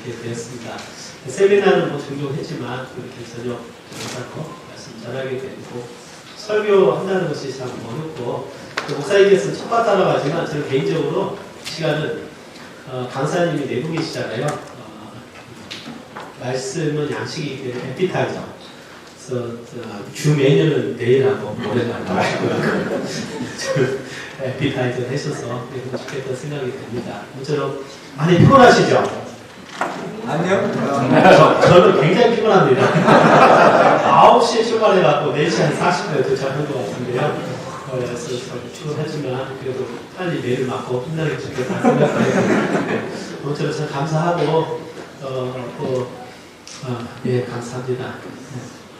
드리게 되었습니다. 세미나는 존경했지만 그렇게 전혀 못하고 말씀 전하게 되고 설교한다는 것이 참 어렵고 목사님께서 첫바 따라가지만 저는 개인적으로 시간은 강사님이 내부 계시잖아요. 말씀은 양식이기 때문에 에피타이저. 그래서 주 메뉴는 내일하고 모레날 나와요. 에피타이저 하셔서 좋겠다는 생각이 듭니다. 모처럼 많이 피곤하시죠? 아니요. 저는 굉장히 피곤합니다. 9시에 출발해갖고 4시 한 40분에 도착한 것 같은데요. 그래서 피곤하지만 그래도 빨리 매를 맞고 끝나게 좋겠다 생각합니다. 모처럼 참 감사하고 예, 감사합니다.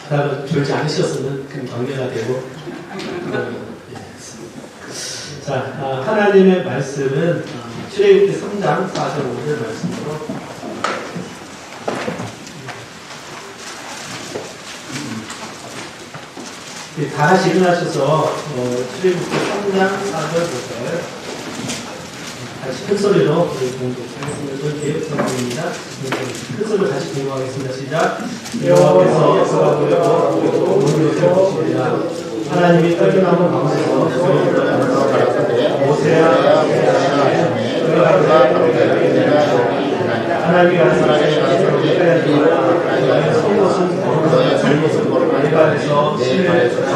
하다가 졸지 않으셨으면 큰 격려가 되고 자, 하나님의 말씀은 출애굽기 3장 4절 5절 말씀으로 다 같이 일어나셔서 출애굽기 3장 4절 5절 다시 큰 소리로 우리 공독하겠습니다. 이건 개혁 성경입니다. 큰 소리로 다시 공부하겠습니다. 시작. 여호와께서 역사하고 모든 것을 보십니다. 하나님이 떨기나무 가운데서 모세야 하나님이 너의 속옷은 거룩한 입안에서 신뢰해 주셨다.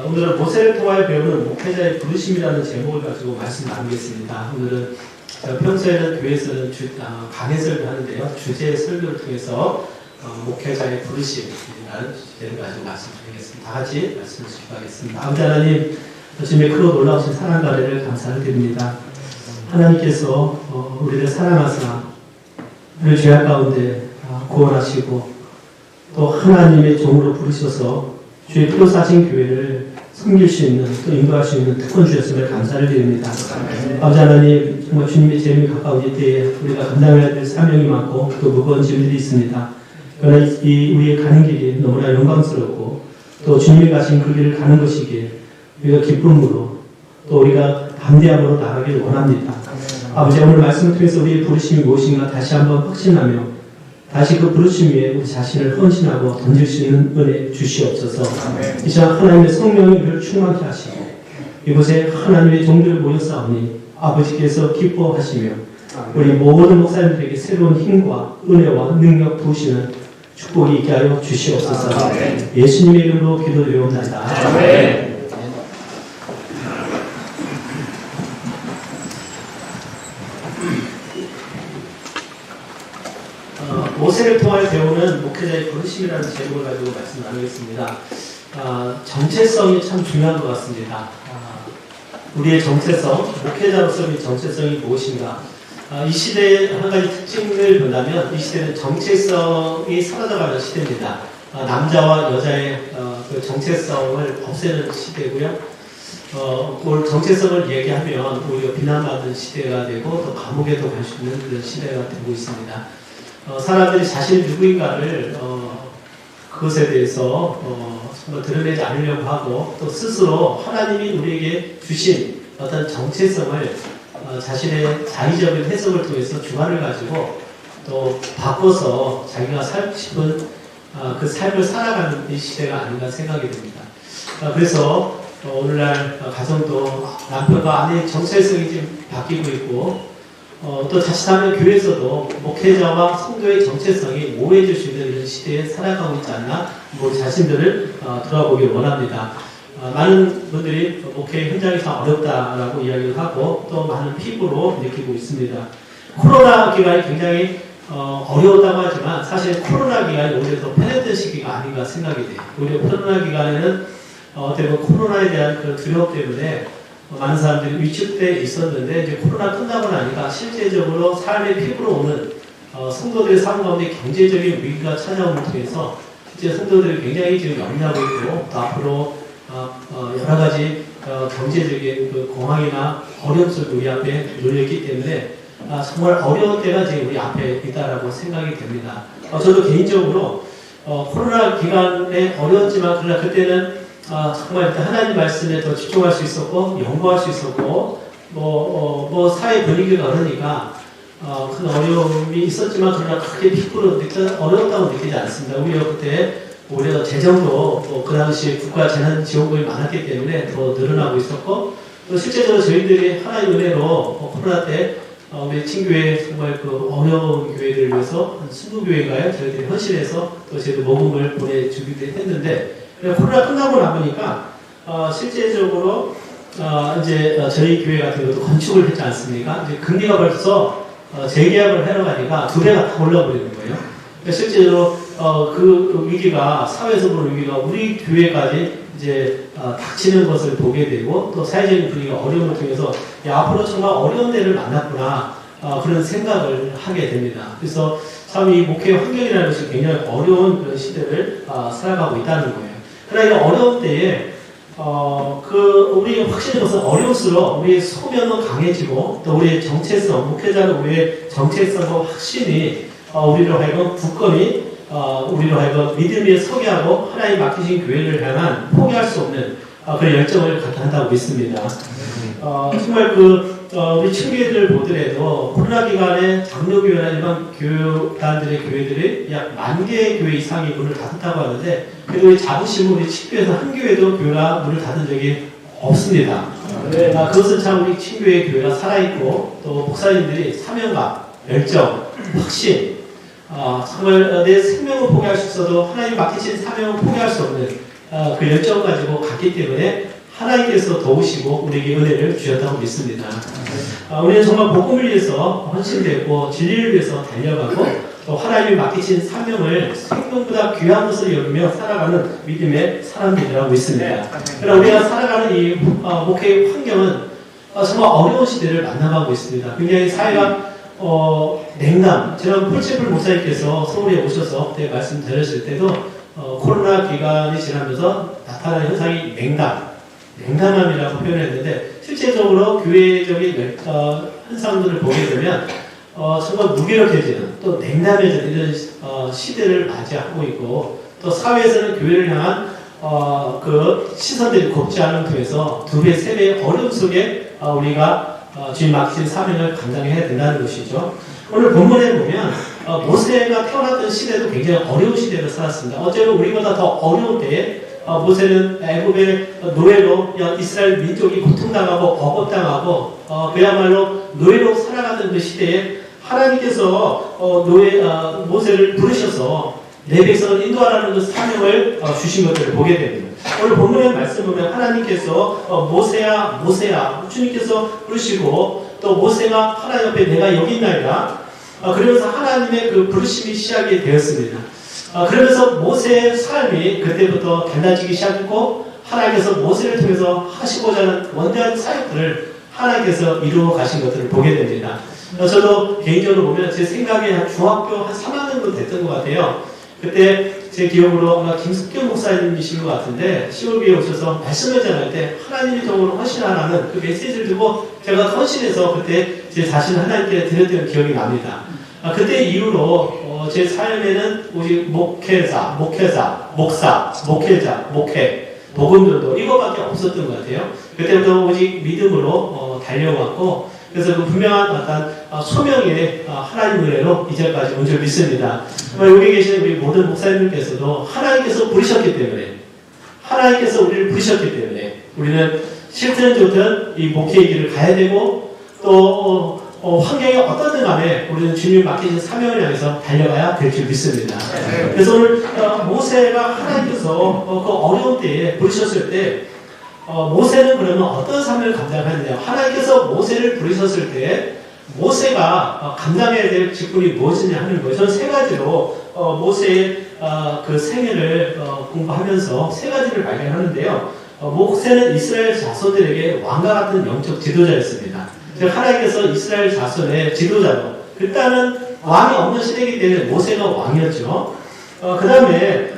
오늘은 모세를 통하여 배우는 목회자의 부르심이라는 제목을 가지고 말씀 나누겠습니다. 오늘은 평소에는 교회에서는 강해설을 하는데요. 주제 설교를 통해서 목회자의 부르심이라는 주제를 가지고 말씀드리겠습니다. 다 같이 말씀을 기도하겠습니다. 아버지 하나님, 주님의 크고 놀라우신 사랑 가래를 감사를 드립니다. 하나님께서 우리를 사랑하사 우리를 죄악 가운데 구원하시고 또 하나님의 종으로 부르셔서 주의 피로 사신 교회를 섬길 수 있는 또 인도할 수 있는 특권 주셨음을 감사를 드립니다. 아버지 하나님, 정말 주님의 재림이 가까운 이때에 우리가 감당해야 될 사명이 많고 또 무거운 짐들이 있습니다. 그러나 이 우리의 가는 길이 너무나 영광스럽고 또 주님이 가신 그 길을 가는 것이기에 우리가 기쁨으로 또 우리가 담대함으로 나가길 원합니다. 아버지, 오늘 말씀을 통해서 우리의 부르심이 무엇인가 다시 한번 확신하며 다시 그 부르심 위에 우리 자신을 헌신하고 던질 수 있는 은혜 주시옵소서. 이 시간 하나님의 성령이 우리를 충만케 하시고 이곳에 하나님의 종들을 모였사오니 아버지께서 기뻐하시며 우리 모든 목사님들에게 새로운 힘과 은혜와 능력 부으시는 축복이 있게 하여 주시옵소서. 예수님의 이름으로 기도드리옵나이다. 아멘. 모세를 통하여 배우는 목회자의 부르심이라는 제목을 가지고 말씀 나누겠습니다. 정체성이 참 중요한 것 같습니다. 우리의 정체성, 목회자로서의 정체성이 무엇인가? 이 시대의 한 가지 특징을 본다면 이 시대는 정체성이 사라져가는 시대입니다. 남자와 여자의 그 정체성을 없애는 시대고요. 오늘 정체성을 얘기하면 오히려 비난받는 시대가 되고 또 감옥에도 갈 수 있는 그런 시대가 되고 있습니다. 사람들이 자신이 누구인가를 그것에 대해서 정말 드러내지 않으려고 하고 또 스스로 하나님이 우리에게 주신 어떤 정체성을 자신의 자의적인 해석을 통해서 주관을 가지고 또 바꿔서 자기가 살고 싶은 그 삶을 살아가는 이 시대가 아닌가 생각이 됩니다. 그래서 오늘날 가정도 남편과 아내의 정체성이 좀 바뀌고 있고 또 자칫하면 교회에서도 목회자와 성도의 정체성이 모호해질 수 있는 이런 시대에 살아가고 있지 않나 우리 자신들을 돌아보길 원합니다. 많은 분들이 목회 현장이 참 어렵다라고 이야기를 하고 또 많은 피부로 느끼고 있습니다. 코로나 기간이 굉장히 어려웠다고 하지만 사실 코로나 기간이 오히려 더 편했던 시기가 아닌가 생각이 돼요. 오히려 코로나 기간에는 어떻게 보면 코로나에 대한 그런 두려움 때문에 많은 사람들이 위축돼 있었는데 이제 코로나 끝나고 나니까 실제적으로 삶의 피부로 오는 성도들의 삶 가운데 경제적인 위기가 찾아오는 통해서 이제 성도들이 굉장히 지금 염려하고 있고 또 앞으로 여러 가지 경제적인 그 공황이나 어려움 속에 우리 앞에 놓여있기 때문에 정말 어려운 때가 지금 우리 앞에 있다라고 생각이 됩니다. 저도 개인적으로 코로나 기간에 어려웠지만 그러나 그때는 정말 하나님 말씀에 더 집중할 수 있었고 연구할 수 있었고 뭐 사회 분위기가 그러니까 큰 어려움이 있었지만 그러나 크게 피부로 어려웠다고 느끼지 않습니다. 오히려 재정도 그 당시 국가 재난지원금이 많았기 때문에 더 늘어나고 있었고 또 실제적으로 저희들이 하나의 은혜로 코로나 때 우리 친교회 정말 그 어려운 교회들을 위해서 한 20교회가요 저희들이 헌신해서 또 저희도 모금을 보내주기도 했는데 코로나 끝나고 나보니까 실제적으로 이제 저희 교회 같은 경우도 건축을 했지 않습니까? 이제 금리가 벌써 재계약을 하러 가니까 2배가 다 올라버리는 거예요. 그러니까 실제로 그 위기가 사회에서 보는 위기가 우리 교회까지 이제 닥치는 것을 보게 되고 또 사회적인 분위기가 어려움을 통해서 앞으로 정말 어려운 데를 만났구나 그런 생각을 하게 됩니다. 그래서 참 이 목회 환경이라는 것이 굉장히 어려운 그런 시대를 살아가고 있다는 거예요. 그러나 이 어려운 때에 우리 확실히 것은 어려울수록 우리의 소명은 강해지고 또 우리의 정체성, 목회자는 우리의 정체성과 확신이 우리로 하여금 굳건히 우리로 하여금 믿음 위에 서게 하고 하나님 맡기신 교회를 향한 포기할 수 없는 그런 열정을 갖게 한다고 믿습니다. 정말 우리 친구들 보더라도 코로나 기간에 장로교회나 일반 교단들의 교회들이 약 10,000개의 교회 이상이 문을 닫았다고 하는데 그래도 우리 자부심은 우리 친교에서 한 교회도 교회가 문을 닫은 적이 없습니다. 그것은 참 우리 친교의 교회가 살아있고 또 목사님들이 사명감, 열정, 확신 정말 내 생명을 포기할 수 있어도 하나님 맡기신 사명을 포기할 수 없는 그 열정을 가지고 갔기 때문에 하나님께서 도우시고 우리에게 은혜를 주셨다고 믿습니다. 우리는 정말 복음을 위해서 헌신되고 진리를 위해서 달려가고 또 하나님이 맡기신 사명을 생명보다 귀한 것을 여기며 살아가는 믿음의 사람들이라고 믿습니다. 그러나 우리가 살아가는 이 목회의 환경은 정말 어려운 시대를 만나가고 있습니다. 굉장히 사회가 냉담. 제가 폴체플 목사님께서 서울에 오셔서 그때 말씀 드렸을 때도 코로나 기간이 지나면서 나타나는 현상이 냉담함이라고 표현했는데 실제적으로 교회적인 현상들을 보게 되면 정말 무기력해지는 또 냉담해지는 이런 시대를 맞이하고 있고 또 사회에서는 교회를 향한 그 시선들이 곱지 않은 통해서 2배, 3배의 어려움 속에 우리가 주님 맡기신 사명을 감당해야 된다는 것이죠. 오늘 본문에 보면 모세가 태어났던 시대도 굉장히 어려운 시대를 살았습니다. 어쩌면 우리보다 더 어려운 때에 모세는 애굽의 노예로 이스라엘 민족이 고통당하고 억압당하고 그야말로 노예로 살아가던 그 시대에 하나님께서 모세를 부르셔서 내 백성을 인도하라는 그 사명을 주신 것들을 보게 됩니다. 오늘 본문의 말씀 보면 하나님께서 모세야 모세야 주님께서 부르시고 또 모세가 하나님 앞에 내가 여기 있나이다. 그러면서 하나님의 그 부르심이 시작이 되었습니다. 그러면서 모세의 삶이 그때부터 달라지기 시작했고 하나님께서 모세를 통해서 하시고자 하는 원대한 사역들을 하나님께서 이루어 가신 것들을 보게 됩니다. 저도 개인적으로 보면 제 생각에 한 중학교 한 3학년 정도 됐던 것 같아요. 그때 제 기억으로 아마 김숙경 목사님이신 것 같은데 시골교회에 오셔서 말씀을 전할 때 하나님이 정으로 헌신하라는 그 메시지를 두고 제가 헌신해서 그때 제 자신을 하나님께 드렸던 기억이 납니다. 그때 이후로 제 삶에는 오직 목회자, 목사, 목회자, 목회, 복음전도 이거밖에 없었던 것 같아요. 그때부터 오직 믿음으로 달려왔고 그래서 그 분명한 어떤 소명의 하나님 은혜로 이제까지 온 줄 믿습니다. 여기 계신 우리 모든 목사님들께서도 하나님께서 부르셨기 때문에 하나님께서 우리를 부르셨기 때문에 우리는 싫든 좋든 이 목회의 길을 가야 되고 또 환경이 어떻든 간에 우리는 주님 맡기신 사명을 향해서 달려가야 될 줄 믿습니다. 그래서 오늘 모세가 하나님께서 그 어려운 때에 부르셨을 때 모세는 그러면 어떤 사명을 감당하느냐? 하나님께서 모세를 부르셨을 때 모세가 감당해야 될 직분이 무엇이냐 하는 거예요. 저는 3가지로 모세의 그 생애를 공부하면서 3가지를 발견하는데요. 모세는 이스라엘 자손들에게 왕과 같은 영적 지도자였습니다. 하나님께서 이스라엘 자손의 지도자로 일단은 왕이 없는 시대이기 때문에 모세가 왕이었죠. 그 다음에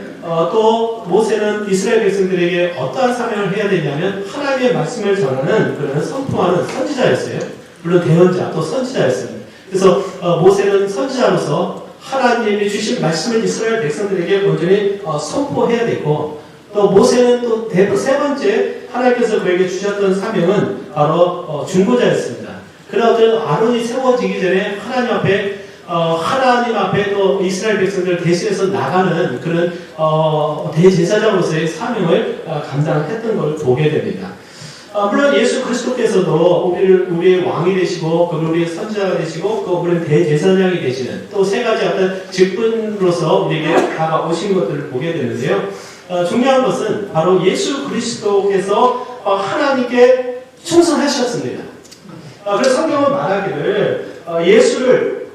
또 모세는 이스라엘 백성들에게 어떠한 사명을 해야 되냐면 하나님의 말씀을 전하는 그런 선포하는 선지자였어요. 물론 대언자 또 선지자였습니다. 그래서 모세는 선지자로서 하나님이 주신 말씀을 이스라엘 백성들에게 온전히 선포해야 되고 또 모세는 또 세 번째 하나님께서 그에게 주셨던 사명은 바로 중보자였습니다. 그러나 어떤 아론이 세워지기 전에 하나님 앞에 또 이스라엘 백성들을 대신해서 나가는 그런 대제사장으로서의 사명을 감당했던 걸 보게 됩니다. 물론 예수 그리스도께서도 우리의 왕이 되시고 우리의 선지자가 되시고 또 우리는 대제사장이 되시는 또 세 가지 어떤 직분으로서 우리에게 다가오신 것들을 보게 되는데요. 중요한 것은 바로 예수 그리스도께서 하나님께 충성하셨습니다. 그래서 성경은 말하기를 예수를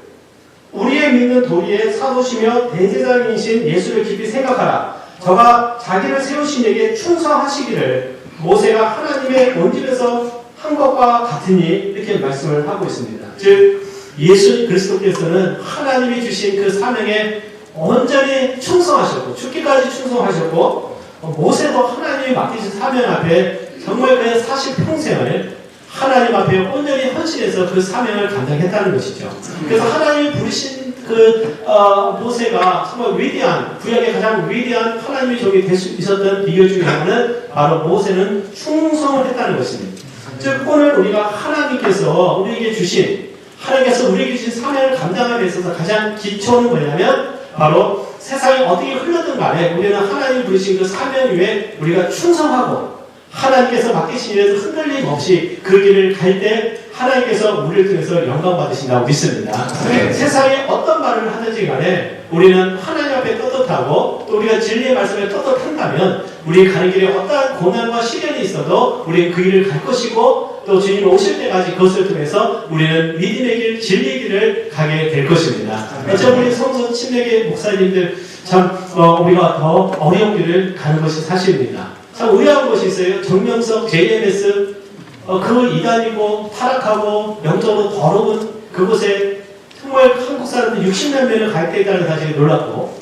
우리의 믿는 도리의 사도시며 대제사장이신 예수를 깊이 생각하라. 저가 자기를 세우신 에게 충성하시기를 모세가 하나님의 원집에서 한 것과 같으니 이렇게 말씀을 하고 있습니다. 즉 예수 그리스도께서는 하나님이 주신 그 사명에 온전히 충성하셨고 죽기까지 충성하셨고 모세도 하나님이 맡기신 사명 앞에 정말 그의 40평생을 하나님 앞에 온전히 헌신해서 그 사명을 감당했다는 것이죠. 그래서 하나님이 부르신 모세가 정말 위대한, 구약의 가장 위대한 하나님의 종이 될 수 있었던 비결 중에 하나는 바로 모세는 충성을 했다는 것입니다. 즉 오늘 우리가 하나님께서 우리에게 주신 사명을 감당하기 위해서 가장 기초는 뭐냐면 바로 세상이 어떻게 흘러든 간에 우리는 하나님이 부르신 그 사명 위에 우리가 충성하고 하나님께서 맡기신 일에서 흔들림 없이 그 길을 갈 때 하나님께서 우리를 통해서 영광 받으신다고 믿습니다. 네. 세상에 어떤 말을 하든지 간에 우리는 하나님 앞에 떳떳하고 또 우리가 진리의 말씀에 떳떳한다면 우리 가는 길에 어떠한 고난과 시련이 있어도 우리는 그 길을 갈 것이고 또 주님 오실 때까지 그것을 통해서 우리는 믿음의 길, 진리의 길을 가게 될 것입니다. 어쩌면 우리 성서 침례계 목사님들 참 우리가 더 어려운 길을 가는 것이 사실입니다. 참 의아한 것이 있어요. 정명석, JMS 그 이단이고 타락하고 영적으로 더러운 그곳에 정말 한국 사람들 60몇 명을 가입되어 있다는 사실에 놀랐고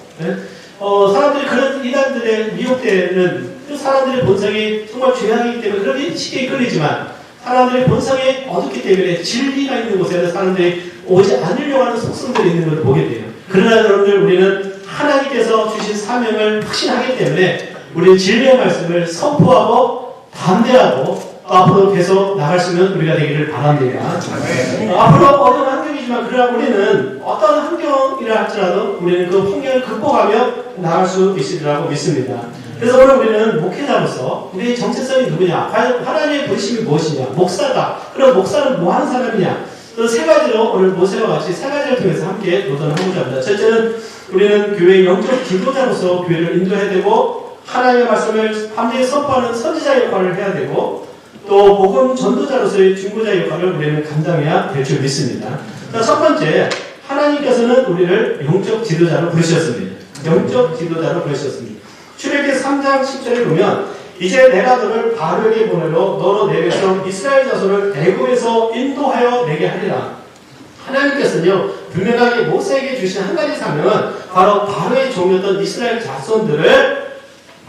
사람들이 그런 이단들에 미혹되는 그 사람들의 본성이 정말 죄악이기 때문에 그렇게 쉽게 이끌리지만 사람들의 본성이 어둡기 때문에 진리가 있는 곳에는 사람들이 오지 않으려고 하는 속성들이 있는 걸 보게 돼요. 그러나 여러분들 우리는 하나님께서 주신 사명을 확신하기 때문에 우리는 진리의 말씀을 선포하고 담대하고 앞으로 계속 나갈 수 있는 우리가 되기를 바랍니다. 앞으로 어려운 환경이지만 그러나 우리는 어떤 환경이라 할지라도 우리는 그 환경을 극복하며 나갈 수 있으리라고 믿습니다. 그래서 오늘 우리는 목회자로서 우리의 정체성이 누구냐? 하나님의 부르심이 무엇이냐? 목사다. 그럼 목사는 뭐 하는 사람이냐? 세 가지로 오늘 모세와 같이 세 가지를 통해서 함께 도전을 하고자 합니다. 첫째는 우리는 교회의 영적 지도자로서 교회를 인도해야 되고 하나님의 말씀을 함께 선포하는 선지자 역할을 해야 되고 또 복음 전도자로서의 중보자 역할을 우리는 감당해야 될 줄 믿습니다. 첫 번째, 하나님께서는 우리를 영적 지도자로 부르셨습니다. 영적 지도자로 부르셨습니다. 출애굽기 3장 10절에 보면 이제 내가 너를 바로에게 보내러 너로 내 백성 이스라엘 자손을 애굽에서 인도하여 내게 하리라. 하나님께서는요 분명하게 모세에게 주신 한 가지 사명은 바로 바로의 종이었던 이스라엘 자손들을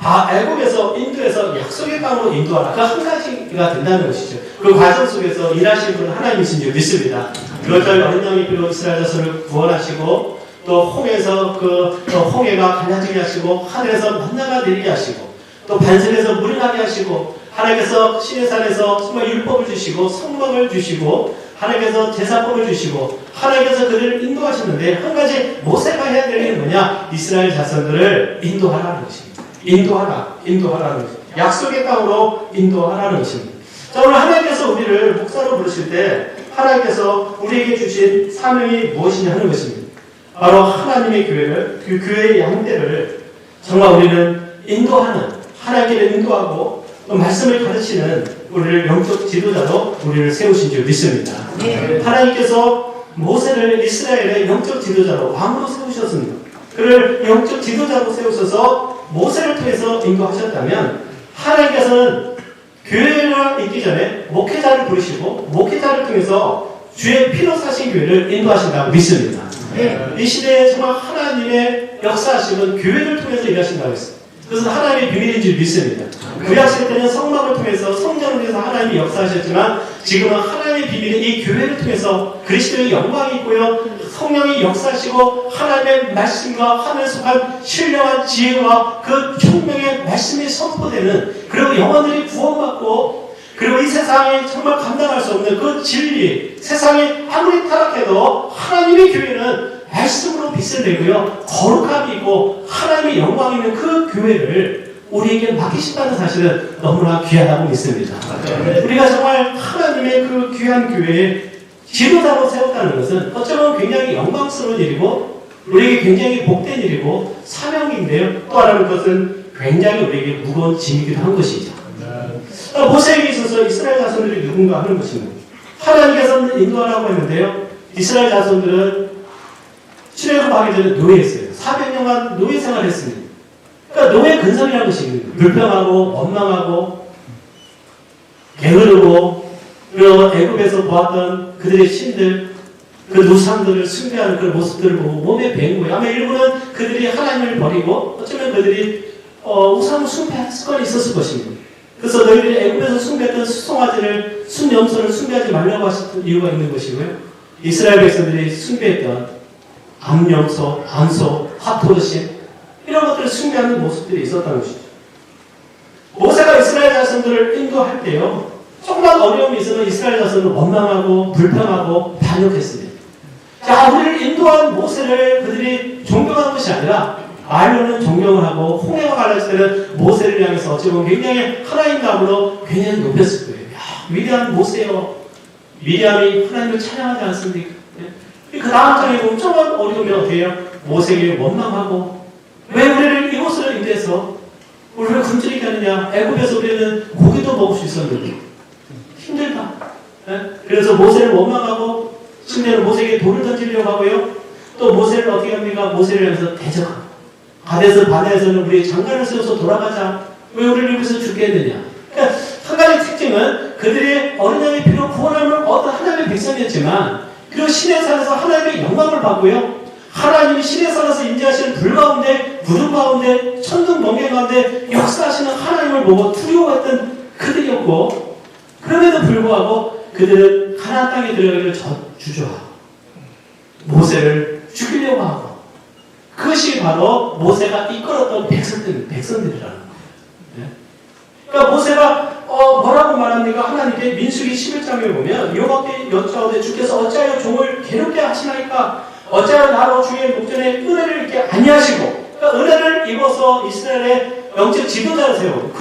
애굽에서 인도해서 약속의 땅으로 인도하라. 그 한 가지가 된다는 것이죠. 그 과정 속에서 일하시는 분은 하나님이신 줄 믿습니다. 그것을 어린양이 필요 이스라엘 자손을 구원하시고 또 홍해에서 홍해가 갈라지게 하시고 하늘에서 만나가 내리게 하시고 또 반석에서 물이 나게 하시고 하나님께서 시내산에서 정말 율법을 주시고 성막을 주시고 하나님께서 제사법을 주시고 하나님께서 그들을 인도하셨는데 한 가지 모세가 해야 될 일은 뭐냐? 이스라엘 자손들을 인도하라는 것입니다. 인도하라는 것입니다. 약속의 땅으로 인도하라는 것입니다. 자, 오늘 하나님께서 우리를 목사로 부르실 때 하나님께서 우리에게 주신 사명이 무엇이냐 하는 것입니다. 바로 하나님의 교회를, 그 교회의 양떼를 정말 우리는 인도하는, 하나님께를 인도하고 또 말씀을 가르치는 우리를 영적 지도자로 우리를 세우신 줄 믿습니다. 네. 하나님께서 모세를 이스라엘의 영적 지도자로 왕으로 세우셨습니다. 그를 영적 지도자로 세우셔서 모세를 통해서 인도하셨다면 하나님께서는 교회를 잇기 전에 목회자를 부르시고 목회자를 통해서 주의 피로 사신 교회를 인도하신다고 믿습니다. 네. 이 시대에 정말 하나님의 역사하심은 교회를 통해서 일하신다고 했습니다. 그것은 하나님의 비밀인 줄 믿습니다. 구약시대 때는 성막을 통해서 성전을 통해서 하나님이 역사하셨지만 지금은 하나님의 하나님의 비밀은 이 교회를 통해서 그리스도의 영광이 있고요, 성령이 역사하시고 하나님의 말씀과 하늘 속한 신령한 지혜와 그 총명의 말씀이 선포되는, 그리고 영혼들이 구원받고, 그리고 이 세상에 정말 감당할 수 없는 그 진리, 세상이 아무리 타락해도 하나님의 교회는 말씀으로 빛을 내고요, 거룩함이 있고 하나님의 영광이 있는 그 교회를 우리에게 맡기신다는 사실은 너무나 귀하다고 믿습니다. 우리가 정말 하나님의 그 귀한 교회에 지도자로 세웠다는 것은 어쩌면 굉장히 영광스러운 일이고 우리에게 굉장히 복된 일이고 사명인데요, 또 하나는 것은 굉장히 우리에게 무거운 짐이기도 한 것이죠. 모세에게 있어서 이스라엘 자손들이 누군가 하는 것입니다. 하나님께서는 인도하라고 했는데요, 이스라엘 자손들은 출애굽하기 전에 노예했어요. 400년간 노예 생활을 했습니다. 그러니까 노예 근성이라는 것이 있는 거예요. 불평하고 원망하고 게으르고, 그리고 애굽에서 보았던 그들의 신들, 그 우상들을 숭배하는 그런 모습들을 보고 몸에 배는 거예요. 아마 일부는 그들이 하나님을 버리고 어쩌면 그들이 우상을 숭배할 습관이 있었을 것입니다. 그래서 너희들이 애굽에서 숭배했던 수송아지를, 순염소를 숭배하지 말라고 하셨던 이유가 있는 것이고요, 이스라엘 백성들이 숭배했던 암염소, 암소, 하토르신, 이런 것들을 숭배하는 모습들이 있었다는 것이죠. 모세가 이스라엘 자손들을 인도할 때요, 조금만 어려움이 있으면 이스라엘 자손을 원망하고 불평하고 반역했습니다. 자, 우리를 인도한 모세를 그들이 존경하는 것이 아니라 말로는 존경을 하고, 홍해가 갈라질 때는 모세를 향해서 어찌보면 굉장히 하나님 감으로 굉장히 높였을 거예요. 야, 위대한 모세요. 미리암이 하나님을 찬양하지 않습니까? 그 다음 장에 보면 조금만 어려우면 어떻게 해요? 모세에게 원망하고, 왜 우리를 이곳으로 인도해서 우리를 굶주리게 하느냐? 애굽에서 우리는 고기도 먹을 수 있었는데 힘들다. 그래서 모세를 원망하고, 심지어는 모세에게 돌을 던지려고 하고요, 또 모세를 어떻게 합니까? 모세를 향해서 대적하고, 가데스 바네에서는 우리 장관을 세워서 돌아가자. 왜 우리를 여기서 죽게 했느냐? 그러니까 한 가지 특징은 그들이 어린 양의 피로 구원함을 얻은 하나님의 백성이었지만, 그리고 신의 산에서 하나님의 영광을 받고요, 하나님이 신의 산에서 임재하시는 불 가운데, 구름 가운데, 천둥 번개 가운데 역사하시는 하나님을 보고 두려워했던 그들이었고, 그럼에도 불구하고 그들은 가나안 땅에 들어가기를 주저하고 모세를 죽이려고 하고, 그것이 바로 모세가 이끌었던 백성들이라는 거예요. 그러니까 모세가 뭐라고 말합니까? 하나님께 민수기 11장에 보면 여호와께 여짜오되 주께서 어찌하여 종을 괴롭게 하시나이까? 어찌하여 나로 주의 목전에 은혜를 입게 아니하시고, 그러니까 은혜를 입어서 이스라엘의 영적 지도자를 세우고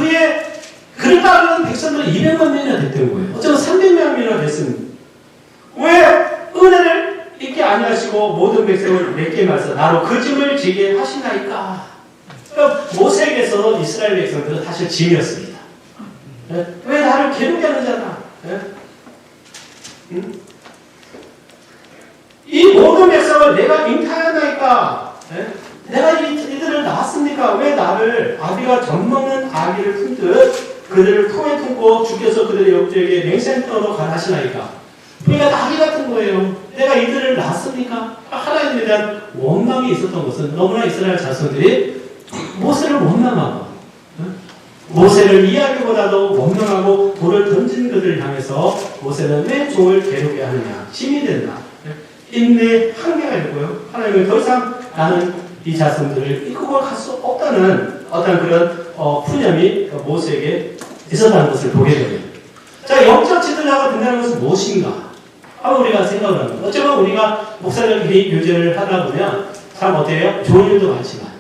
그를 따르는 백성들은 200만 명이나 됐던 거예요. 어쩌면 300명이나 됐습니다. 왜 은혜를 입게 아니하시고 모든 백성을 내게 말서 나로 그 짐을 지게 하시나이까? 그러니까 모세에게서 이스라엘 백성들은 사실 짐이었습니다. 왜 나를 괴롭게 하는 자다? 이 모든 백성을 내가 잉타하나이까? 내가 이들을 낳았습니까? 왜 나를 아비가 젖먹는 아기를 품듯 그들을 품에 품고 주께서 그들의 옆쪽에 맹센터로 가라하시나이까? 그러니까 나비 같은 거예요. 내가 이들을 낳았습니까? 하나님에 대한 원망이 있었던 것은 너무나 이스라엘 자손들이 모세를 원망하고, 모세를 이해하기보다도 원망하고 돌을 던진 그들을 향해서 모세는 왜 종을 괴롭게 하느냐? 짐이 된다. 인내의 한계가 있고요, 하나님은 더 이상 나는 이 자손들을 이끌고 갈 수 없다는 어떤 그런 푸념이 모세에게 있었다는 것을 보게 됩니다. 자, 영적 지도자가 된다는 것은 무엇인가? 한번 우리가 생각을 합니다. 어쩌면 우리가 목사들 개인 교제를 하다 보면 참 어때요? 좋은 일도 많지만,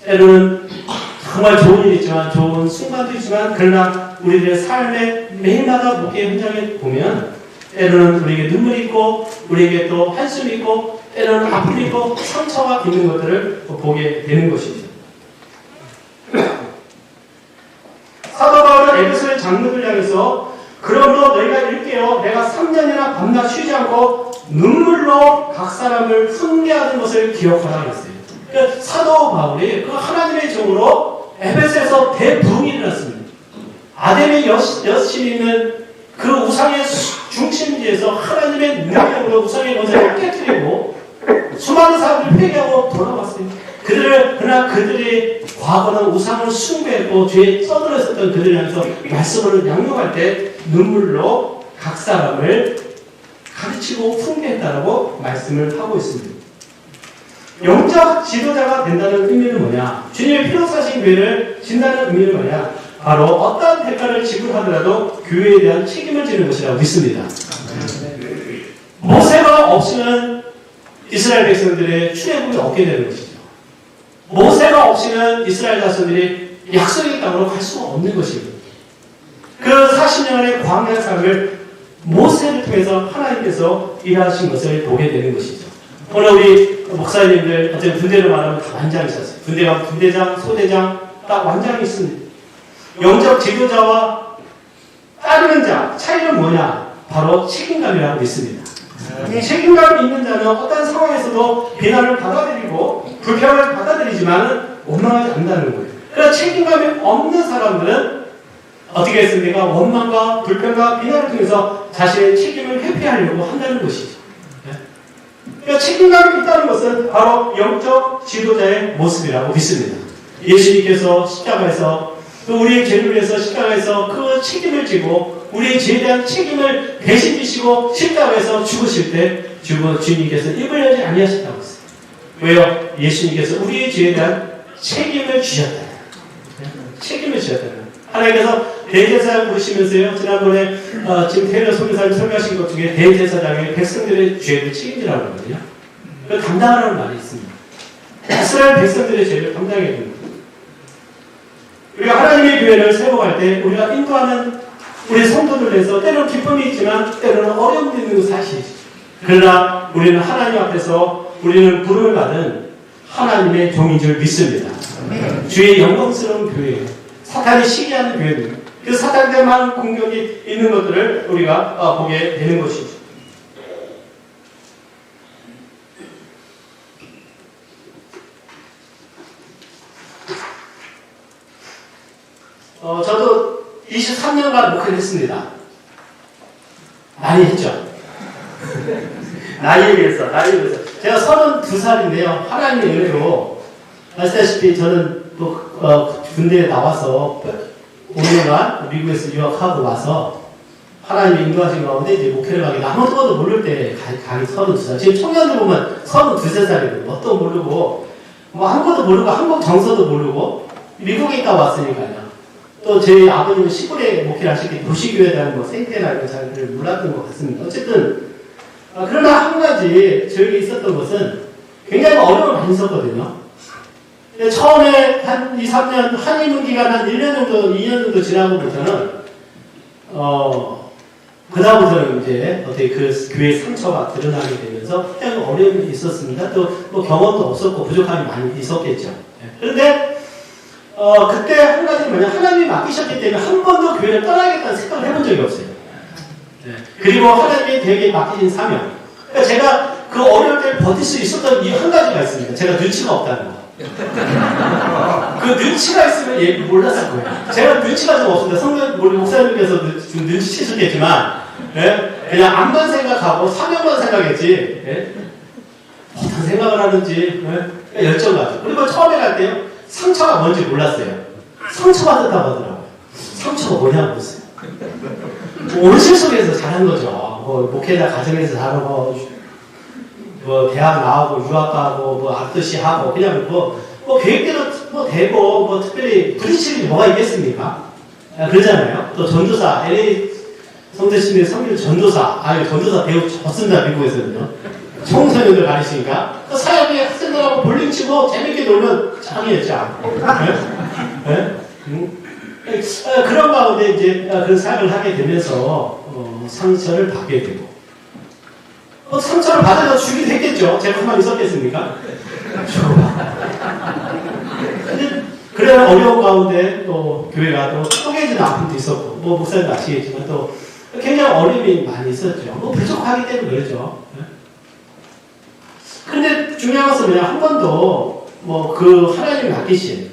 때로는 정말 좋은 일이 있지만, 좋은 순간도 있지만, 그러나 우리들의 삶의 매일마다 목회 현장에 보면 때로는 우리에게 눈물이 있고, 우리에게 또 한숨이 있고, 때로는 아픔이 있고, 상처가 있는 것들을 보게 되는 것입니다. 사도 바울은 에베소의 장로들 향해서 그러므로 너희가 일깨어 내가 3년이나 밤낮 쉬지 않고 눈물로 각 사람을 훈계하는 것을 기억하라 했어요. 그러니까 사도 바울이 그 하나님의 종으로 에베소에서 대부흥이 일어났습니다. 아담의 여신이 있는 그 우상의 중심지에서 하나님의 능력으로 우상의 권세를 깨뜨리고 수많은 사람들이 회개하고 돌아왔어요. 그러나 그들이 과거는 우상을 숭배했고 죄에 쩌들어 있었던 그들을 향해서 말씀을 양육할 때 눈물로 각 사람을 가르치고 훈계했다라고 말씀을 하고 있습니다. 영적 지도자가 된다는 의미는 뭐냐? 주님의 피로 사신 교회를 진다는 의미는 뭐냐? 바로 어떠한 대가를 지불하더라도 교회에 대한 책임을 지는 것이라고 믿습니다. 모세가 없이는 이스라엘 백성들의 출애굽이 없게 되는 것이죠. 모세가 없이는 이스라엘 자손들이 약속의 땅으로 갈 수가 없는 것입니다. 그 40년의 광야 삶을 모세를 통해서 하나님께서 일하신 것을 보게 되는 것이죠. 오늘 우리 목사님들 어쨌든 군대로 말하면 다 완장이 있었어요. 군대가 군대장, 소대장 딱 완장이 있습니다. 영적 지도자와 따르는 자 차이는 뭐냐? 바로 책임감이라고 믿습니다. 책임감이 있는 자는 어떤 상황에서도 비난을 받아들이고 불평을 받아들이지만 원망하지 않는다는 거예요. 그러나 책임감이 없는 사람들은 어떻게 했습니까? 원망과 불평과 비난을 통해서 자신의 책임을 회피하려고 한다는 것이죠. 그러니까 책임감이 있다는 것은 바로 영적 지도자의 모습이라고 믿습니다. 예수님께서 십자가에서 또 우리의 죄를 위해서 십자가에서 그 책임을 지고 우리의 죄에 대한 책임을 대신 지시고 십자가에서 죽으실 때 주님께서 입을 열지 아니하셨다고 했어요. 왜요? 예수님께서 우리의 죄에 대한 책임을 주셨다. 책임을 주셨다. 하나님께서 대제사장 부르시면서요. 지난번에 지금 테일러 선교사님 설교하신 것 중에 대제사장의 백성들의 죄를 책임지라고 하거든요. 그 감당하라는 말이 있습니다. 이스라엘 백성들의 죄를 감당해야 됩니다. 우리가 하나님의 교회를 세워갈 때 우리가 인도하는 우리 성도들 내에서 때로는 기쁨이 있지만 때로는 어려움이 있는 건 사실이죠. 그러나 우리는 하나님 앞에서 우리는 부름을 받은 하나님의 종인 줄 믿습니다. 주의 영광스러운 교회예요. 사탄이 시기하는 교회입니다. 그 사탄에 많은 공격이 있는 것들을 우리가 보게 되는 것이죠. 저도 23년간 목회를 했습니다. 많이 했죠. 나이에 비해서. 제가 32살인데요. 하나님의 은혜로 아시다시피 저는 또 군대에 나와서 5년간 미국에서 유학하고 와서 하나님의 인도하신 가운데 이제 목회를 가게 아무것도 모를 때 가기 32살. 지금 청년들 보면 33살이거든요. 뭣도 모르고 뭐 아무것도 모르고 한국 정서도 모르고 미국에 있다 왔으니까요. 또 제 아버님은 시골에 목회를 하실 때 도시교회에 대한 뭐 생태나 이런 잘 몰랐던 것 같습니다. 어쨌든 그러나 한 가지 저에게 있었던 것은 굉장히 어려움을 많이 있었거든요. 처음에 한 2, 3년 한의문 기간 한 1년 정도, 2년 정도 지나고부터는 그 다음부터는 이제 어떻게 그 교회의 상처가 드러나게 되면서 굉장히 어려움이 있었습니다. 또 뭐 경험도 없었고 부족함이 많이 있었겠죠. 그런데 그때 한 가지 뭐냐, 하나님이 맡기셨기 때문에 한 번도 교회를 떠나겠다는 생각을 해본 적이 없어요. 그리고 하나님이 되게 맡기신 사명. 그러니까 제가 그 어려울 때 버틸 수 있었던 이 한 가지가 있습니다. 제가 눈치가 없다는 거. 그 눈치가 있으면 몰랐을 거예요. 제가 눈치가 좀 없습니다. 성경 목사님께서 좀 눈치채셨겠지만, 그냥 암만 생각하고 사명만 생각했지, 어떤 생각을 하는지 열정가지고. 그리고 처음에 갈 때요, 상처가 뭔지 몰랐어요. 상처받았다고 하더라고요. 상처가 뭐냐고 그랬어요. 온실 속에서 자란 거죠. 뭐 목회자 가정에서 자라고, 뭐 대학 나오고 유학 가고 뭐 앞듯이 하고 그냥 뭐 계획대로 뭐 되고 뭐 특별히 부딪힐 일이 뭐가 있겠습니까? 그러잖아요. 또 전도사 LA 성대신의 성길 전도사 전도사 배우 좋습니다. 미국에서는요. 청소년들 가르치니까 사역에 학생들하고 볼링 치고 재밌게 놀면 짱이었죠. 그런 가운데 이제 그런 사역을 하게 되면서 상처를 받게 되고 상처를 받아서 죽이도 했겠죠. 제가 가만히 있었겠습니까? 근데 그런 어려운 가운데 또 교회가 또 쪼개지는 아픔도 있었고 뭐 목사님도 아시겠지만 또 굉장히 어려움이 많이 있었죠. 뭐 부족하기 때문에 그러죠. 근데 중요한 것은 그냥 한 번도 뭐 그 하나님이 맡기신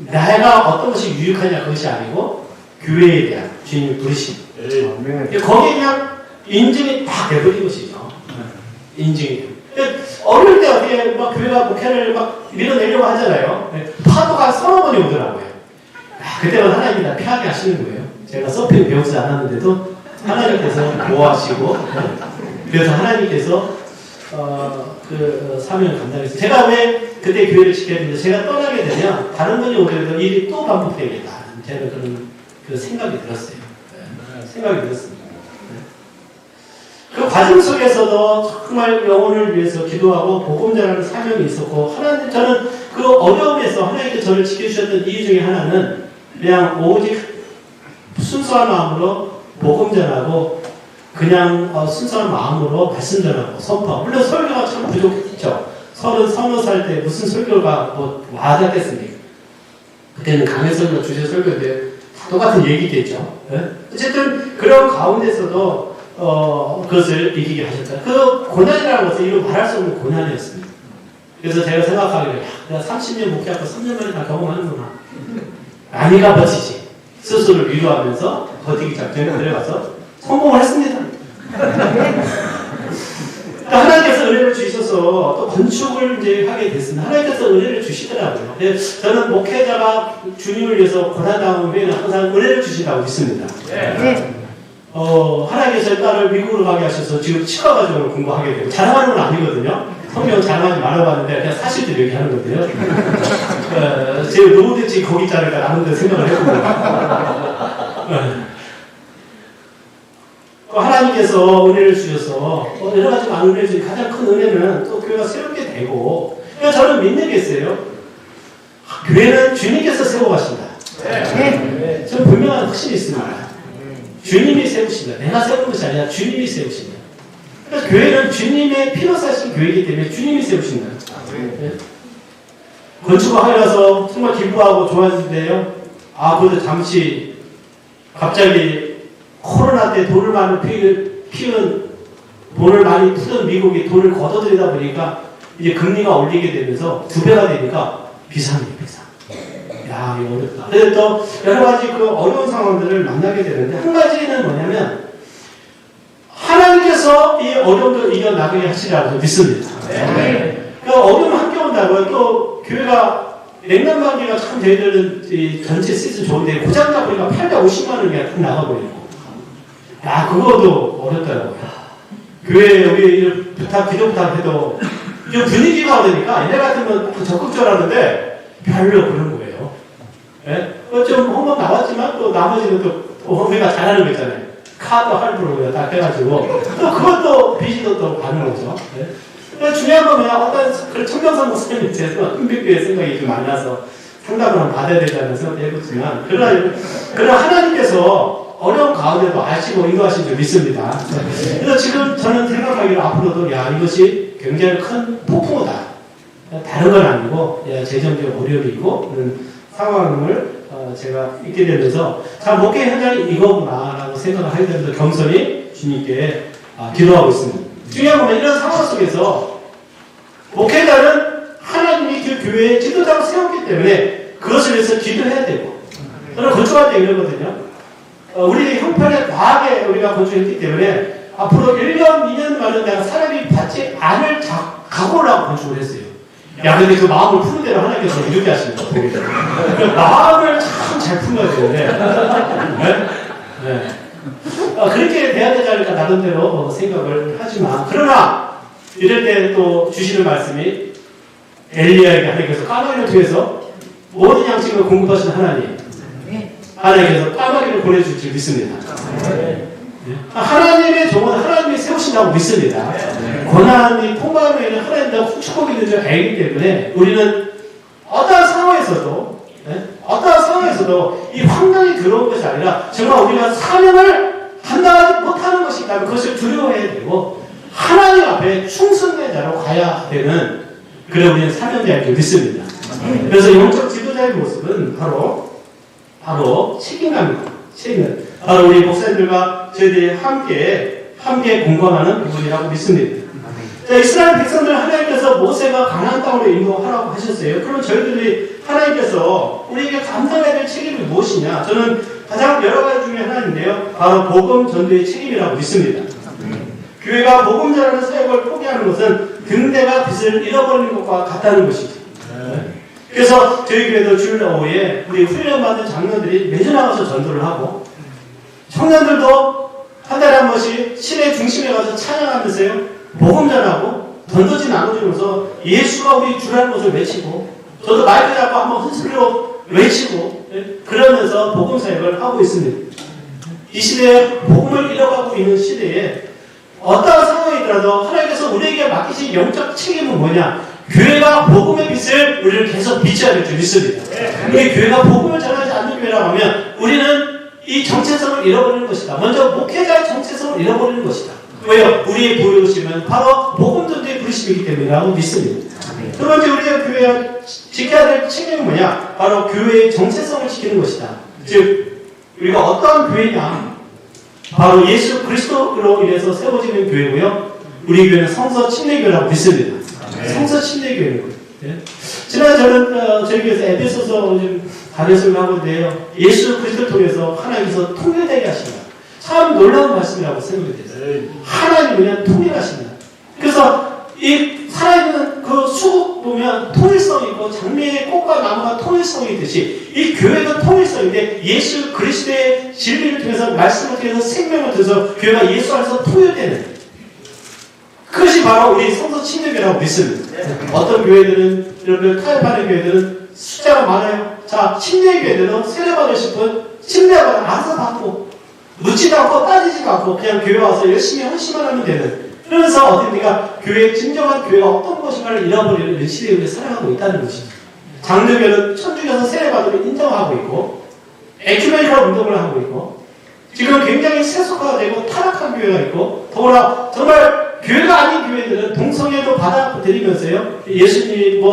내가 어떤 것이 유익하냐 그것이 아니고 교회에 대한 주님이 부르심. 거기에 그냥 인증이 다 돼버린 것이죠. 인증이. 어릴 때 어떻게 막 교회가 목회를 막 밀어내려고 하잖아요. 파도가 서너 번이 오더라고요. 그때는 하나님이 다 피하게 하시는 거예요. 제가 서핑 배우지 않았는데도 하나님께서 보호하시고 그래서 하나님께서 그 사명을 감당했어요. 제가 왜 그때 교회를 지켜야 되는데 제가 떠나게 되면 다른 분이 오더라도 일이 또 반복되겠다. 저는 그런 그 생각이 들었어요. 생각이 들었습니다. 그 과정 속에서도 정말 영혼을 위해서 기도하고 복음 전하는 사명이 있었고 하나님 저는 그 어려움에서 하나님께 저를 지켜주셨던 이유 중에 하나는 그냥 오직 순수한 마음으로 복음 전하고 그냥 순수한 마음으로 말씀 전하고 선포. 물론 설교가 참 부족했죠. 서너 살 때 무슨 설교가 뭐 와닿겠습니까? 그때는 강의 설교, 주제 설교인데 똑같은 얘기겠죠. 네? 어쨌든 그런 가운데서도 그것을 이기게 하셨다. 그 고난이라는 것은 이루 말할 수 없는 고난이었습니다. 그래서 제가 생각하기를 내가 30년 목회하고 3년 만에 다 경험하는구나. 아니가 버티지. 스스로를 위로하면서 버티기 작전에 들어가서 성공을 했습니다. 하나님께서 은혜를 주셔서 또 건축을 이제 하게 됐습니다. 하나님께서 은혜를 주시더라고요. 저는 목회자가 주님을 위해서 고난당한 후에는 항상 은혜를 주신다고 믿습니다. 하나님께서 딸을 미국으로 가게 하셔서 지금 치과 과정을 공부하게 되고 자랑하는 건 아니거든요. 성경 자랑하지 말라고 하는데 그냥 사실대로 얘기하는 건데요. 제가 누구든지 거기 자를까 나름대로 생각을 해봅니다. 하나님께서 은혜를 주셔서 여러 가지 많은 은혜를 주신 가장 큰 은혜는 또 교회가 새롭게 되고 저는 믿는 게 있어요. 교회는 주님께서 세워가신다. 저는 분명한 확신이 있습니다. 주님이 세우신다. 내가 세우는 것이 아니라 주님이 세우신다. 그래서 교회는 주님의 피로 사신 교회이기 때문에 주님이 세우신다. 건축을 하려서 정말 기뻐하고 좋아지는데요. 그래도 잠시 갑자기 코로나 때 돈을 많이 돈을 많이 푸는 미국이 돈을 걷어들이다 보니까 이제 금리가 올리게 되면서 2배가 되니까 비상이에요, 비상. 야, 이거 어렵다. 그래서 또 여러 가지 그 어려운 상황들을 만나게 되는데 한 가지는 뭐냐면 하나님께서 이 어려움을 이겨나가게 하시라고 믿습니다. 그 어려움 함께 온다고요. 또 교회가 냉난방기가 참 저희들은 전체 시즌 좋은데 고장나 보니까 850만 원이 딱 나가버리고 그것도 어렵더라고요. 교회 여기 기도 부탁해도 좀 분위기가 오니까 얘네 같으면 적극적으로 하는데 별로 그런 거예요. 좀 한번 나왔지만 또 나머지는 또 우리가 잘하는 거 있잖아요. 카드 할부로 다 빼가지고 또 그것도 빚이 또 가는 거죠. 중요한 건 그냥 어떤 청명상 목사님이 제가 은빛교회 생각이 좀 많아서 상담을 한번 받아야 되다는 생각도 해보지만 그러나 하나님께서 어려운 가운데도 아시고 인도하신 줄 믿습니다. 그래서 지금 저는 생각하기로 앞으로도 이것이 굉장히 큰 폭풍우다. 다른 건 아니고 재정적 어려움이고 그런 상황을 제가 있게 되면서 참 목회 현장이 이거구나라고 생각을 하게 되면서 겸손히 주님께 기도하고 있습니다. 중요한 건 이런 상황 속에서 목회자는 하나님이 그 교회에 지도자로 세웠기 때문에 그것을 위해서 기도해야 되고 저는 건축할 때 이러거든요. 우리 형편에 과하게 우리가 건축했기 때문에 앞으로 1년, 2년 만에 내가 사람이 받지 않을 각오를 하고 건축을 했어요. 근데 그 마음을 푸는 대로 하나님께서 이렇게 하십니다. 그 마음을 참 잘 품어야 되는데 그렇게 돼야 되지 않을까 나름대로 생각을 하지만 그러나 이럴 때 또 주시는 말씀이 엘리야에게 하나님께서 까마귀를 통해서 모든 양식을 공급하신 하나님께서 까마귀를 보내줄 줄 믿습니다. 하나님의 종은 하나님이 세우신다고 믿습니다. 고난이 통과하면 하나님과 축복이 되는 줄 알기 때문에 우리는 어떠한 상황에서도 이 환경이 들어온 것이 아니라 정말 우리가 사명을 감당하지 못하는 것이 있다면 그것을 두려워해야 되고 하나님 앞에 충성된 자로 가야 되는 그런 우리는 사명자일 줄 믿습니다. 그래서 영적 지도자의 모습은 바로 책임감입니다. 바로 우리 목사님들과 저희들이 함께 공감하는 부분이라고 믿습니다. 자, 이스라엘 백성들 하나님께서 모세가 가나안 땅으로 인도하라고 하셨어요. 그럼 저희들이 하나님께서 우리에게 감당해야 될 책임이 무엇이냐? 저는 가장 여러 가지 중에 하나인데요. 바로 복음 전도의 책임이라고 믿습니다. 교회가 복음 전하는 사역을 포기하는 것은 등대가 빛을 잃어버리는 것과 같다는 것이죠. 그래서 저희 교회도 주일 오후에 우리 훈련받은 장로들이 매주 나가서 전도를 하고 청년들도 한 달에 한 번씩 시내 중심에 가서 찬양하면서요, 복음 전하고 던져진 나눠주면서 예수가 우리 주라는 것을 외치고, 저도 마이크 잡고 한번 흔들어 외치고, 그러면서 복음 사역을 하고 있습니다. 이 시대에 복음을 잃어가고 있는 시대에 어떠한 상황이더라도 하나님께서 우리에게 맡기신 영적 책임은 뭐냐? 교회가 복음의 빛을 우리를 계속 비춰야 될 줄 믿습니다. 우리 교회가 복음을 전하지 않는 교회라고 하면 우리는 이 정체성을 잃어버리는 것이다. 먼저 목회자의 정체성을 잃어버리는 것이다. 왜요? 우리의 부르심은 바로 복음 전도의 부르심이기 때문이라고 믿습니다. 두 번째, 우리가 교회가 지켜야 될 책임은 뭐냐? 바로 교회의 정체성을 지키는 것이다. 즉, 우리가 어떠한 교회냐? 바로 예수 그리스도로 인해서 세워지는 교회고요. 우리 교회는 성서 침례교회라고 믿습니다. 성서 침례교회는 거예요. 예? 지난해 저는 저희 교회에서 에베소서 좀 다른 하고 있는데요. 예수 그리스도를 통해서 하나님께서 통일되게 하신다. 참 놀라운 말씀이라고 생각이 됐어요. 하나님이 그냥 통일하신다. 그래서 이 살아있는 그 수국 보면 통일성이 있고 장미의 꽃과 나무가 통일성이 있듯이 이 교회도 통일성인데 예수 그리스도의 진리를 통해서 말씀을 통해서 생명을 통해서 교회가 예수 안에서 통일되는 그것이 바로 우리 성서 침례교회라고 믿습니다. 어떤 교회들은 여러분들 타협하는 교회들은 숫자가 많아요. 자, 침례교회들은 세례받을 싶은 침례받아 알아서 받고 묻지도 않고 따지지도 않고 그냥 교회 와서 열심히 헌신만 하면 되는, 그러면서 어딥니까? 교회의 진정한 교회가 어떤 것인가를 잃어버리는 시대에 우리가 살아가고 있다는 것입니다. 장로교는 천주교에서 세례받으면 인정하고 있고 에큐메니컬 운동을 하고 있고 지금 굉장히 세속화되고 타락한 교회가 있고 더구나 정말 교회가 아닌 교회들은 동성애도 받아들이면서요 예수님이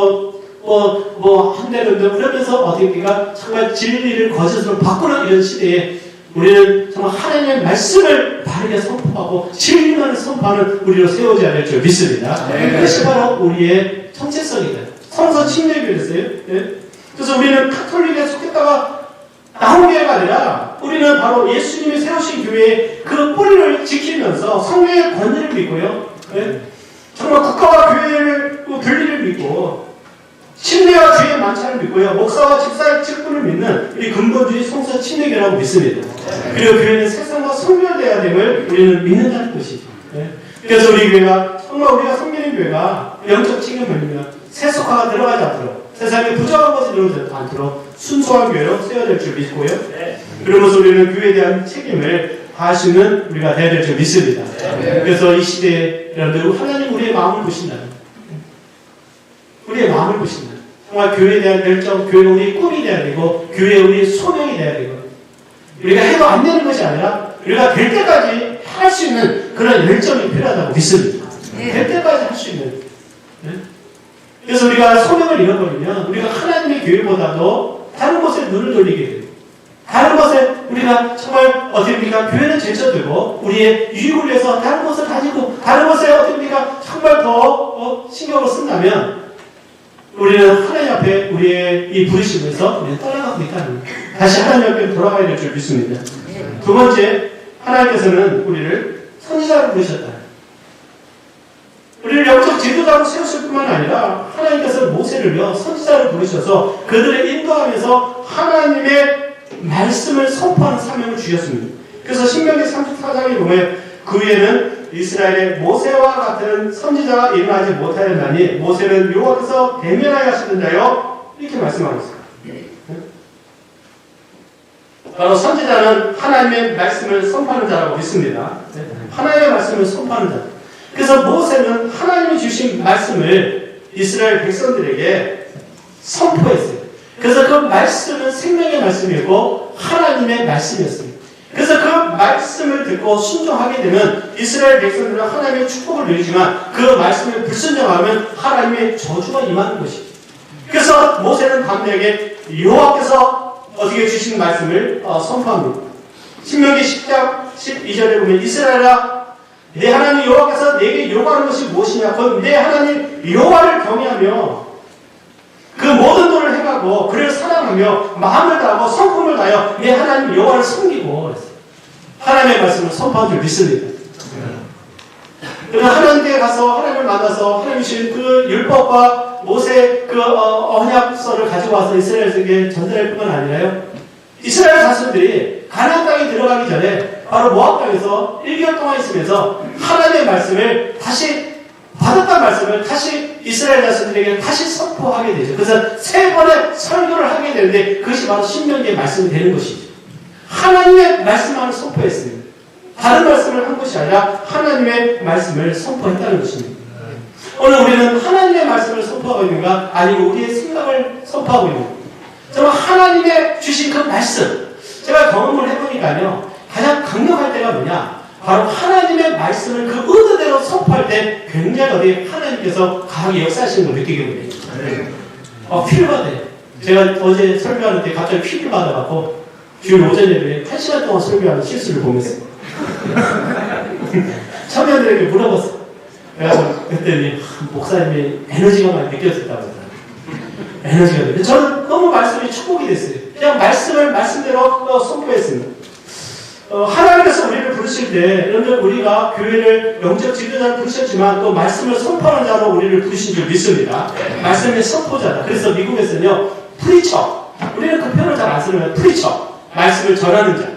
한대는 그러면서 어딥니까? 정말 진리를 거짓으로 바꾸는 이런 시대에 우리는 정말 하나님의 말씀을 바르게 선포하고 진리만을 선포하는 우리로 세워져야 될 줄 믿습니다. 그것이 바로 우리의 정체성이다. 성서 침례교회였어요. 예? 그래서 우리는 카톨릭에 속했다가 나온 교회가 아니라 우리는 바로 예수님이 세우신 교회의 그 뿌리를 지키면서 성령의 권위를 믿고요. 예? 정말 국가와 교회를 분리를 믿고 침례와 주의 만찬을 믿고요. 목사와 집사의 직분을 믿는 우리 근본주의 성서 침례교라고 믿습니다. 그리고 교회는 세상과 성별되어야 됨을 우리는 믿는다는 것이죠. 그래서 우리 교회가 정말 우리가 섬기는 교회가 영적 책임을 믿으면 세속화가 들어가지 않도록 세상에 부정한 것이 들어오지 않도록 순수한 교회로 세워질 줄 믿고요. 그러면서 우리는 교회에 대한 책임을 다할 수 있는 우리가 되어야 될 줄 믿습니다. 그래서 이 시대에 여러분들 하나님 우리의 마음을 보신다. 우리의 마음을 보신다. 정말 교회에 대한 열정, 교회가 우리의 꿈이 되어야 되고 교회가 우리의 소명이 되어야 되고 우리가 해도 안 되는 것이 아니라 우리가 될 때까지 할 수 있는 그런 열정이 필요하다고 믿습니다. 될 때까지 할 수 있는. 그래서 우리가 소명을 잃어버리면 우리가 하나님의 교회보다도 다른 곳에 눈을 돌리게 돼요. 다른 곳에 우리가 정말 어디입니까? 교회는 제쳐두고 우리의 유익을 위해서 다른 곳을 가지고 다른 곳에 어디입니까? 정말 더 신경을 쓴다면 우리는 하나님 앞에 우리의 이 부르심에서 우리는 떠나가고 있다는 거예요. 다시 하나님 앞에 돌아가야 될 줄 믿습니다. 두 번째, 하나님께서는 우리를 선지자로 부르셨다. 우리를 영적 지도자로 세우실 뿐만 아니라 하나님께서 모세를요 선지자로 부르셔서 그들을 인도하면서 하나님의 말씀을 선포하는 사명을 주셨습니다. 그래서 신명기 34장에 보면 그 후에는 이스라엘의 모세와 같은 선지자가 일어나지 못하였나니 모세는 여호와께서 대면하여 하시는 자요 이렇게 말씀하고 있습니다. 바로 선지자는 하나님의 말씀을 선포하는 자라고 믿습니다. 하나님의 말씀을 선포하는 자. 그래서 모세는 하나님이 주신 말씀을 이스라엘 백성들에게 선포했어요. 그래서 그 말씀은 생명의 말씀이고 하나님의 말씀이었습니다. 그래서 그 말씀을 듣고 순종하게 되면 이스라엘 백성들은 하나님의 축복을 누리지만 그 말씀을 불순종하면 하나님의 저주가 임하는 것입니다. 그래서 모세는 밤새게 여호와께서 어떻게 주신 말씀을 선포합니다. 신명기 10장 12절에 보면 이스라엘아 내 하나님 여호와께서 내게 요구하는 것이 무엇이냐? 곧 내 하나님 여호와를 경외하며 그 모든 도를 행하고 그를 사랑하며 마음을 다하고 성품을 다하여 내 하나님 여호와를 섬기고 하나님의 말씀을 선포한 줄 믿습니다. 그러나 하나님께 가서 하나님을 만나서 하나님이 주신 그 율법과 모세 그 언약서를 가지고 와서 이스라엘에게 전달할 뿐만 아니라요. 이스라엘 자손들이 가나안 땅에 들어가기 전에 바로 모압 땅에서 1개월 동안 있으면서 하나님의 말씀을 다시 받았던 말씀을 다시 이스라엘 자손들에게 다시 선포하게 되죠. 그래서 3번의 설교를 하게 되는데 그것이 바로 신명기의 말씀이 되는 것이죠. 하나님의 말씀만을 선포했습니다. 다른 말씀을 한 것이 아니라 하나님의 말씀을 선포했다는 것입니다. 오늘 우리는 하나님의 말씀을 선포하고 있는가 아니면 우리의 생각을 선포하고 있는가? 정말 하나님의 주신 그 말씀 제가 경험을 해보니까요 가장 강력할 때가 뭐냐 바로 하나님의 말씀을 그 의도대로 선포할 때 굉장히 어디 하나님께서 강하게 역사하시는 걸 느끼게 됩니다. 퀴를 받아요. 제가 어제 설교하는데 갑자기 퀴를 받아갖고 주일 오전 예배에 1시간 동안 설교하는 실수를 보면서 청년들에게 물어봤어요. 그래서 그랬더니 목사님의 에너지가 많이 느껴졌다고 하더라고요. 에너지가 느껴졌어요. 저는 너무 말씀이 축복이 됐어요. 그냥 말씀을 말씀대로 선포했습니다. 하나님께서 우리를 부르실 때 여러분들 우리가 교회를 영적 지도자를 부르셨지만 또 말씀을 선포하는 자로 우리를 부르신 줄 믿습니다. 말씀의 선포자다. 그래서 미국에서는요 프리처 우리는 그 표현을 잘 안 쓰는 프리처 말씀을 전하는 자.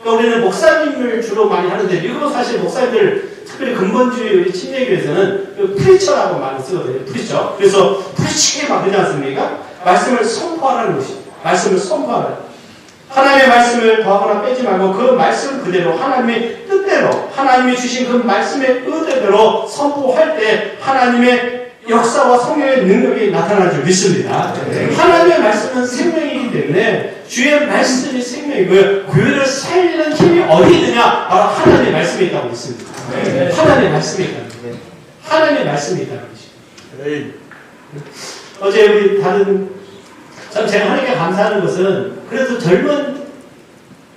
그러니까 우리는 목사님을 주로 많이 하는데 미국은 사실 목사님들 특별히 근본주의 우리 침례교회에서는 그 프리처라고 많이 쓰거든요. 프리처. 그래서 프리치게 막 그러지 않습니까? 말씀을 선포하라는 것입니다. 말씀을 선포하라. 하나님의 말씀을 더하거나 빼지 말고 그 말씀 그대로 하나님의 뜻대로 하나님이 주신 그 말씀의 의대로 선포할 때 하나님의 역사와 성령의 능력이 나타날 줄 믿습니다. 네. 하나님의 말씀은 생명이기 때문에 주의 말씀이 생명이고요. 교회를 살리는 힘이 어디 있느냐? 바로 하나님의 말씀에 있다고 믿습니다. 네. 하나님의 말씀에 있다는 거예요. 하나님의 말씀에 있다는 것입니다. 네. 어제 우리 다른 참 제가 하나님께 감사하는 것은 그래도 젊은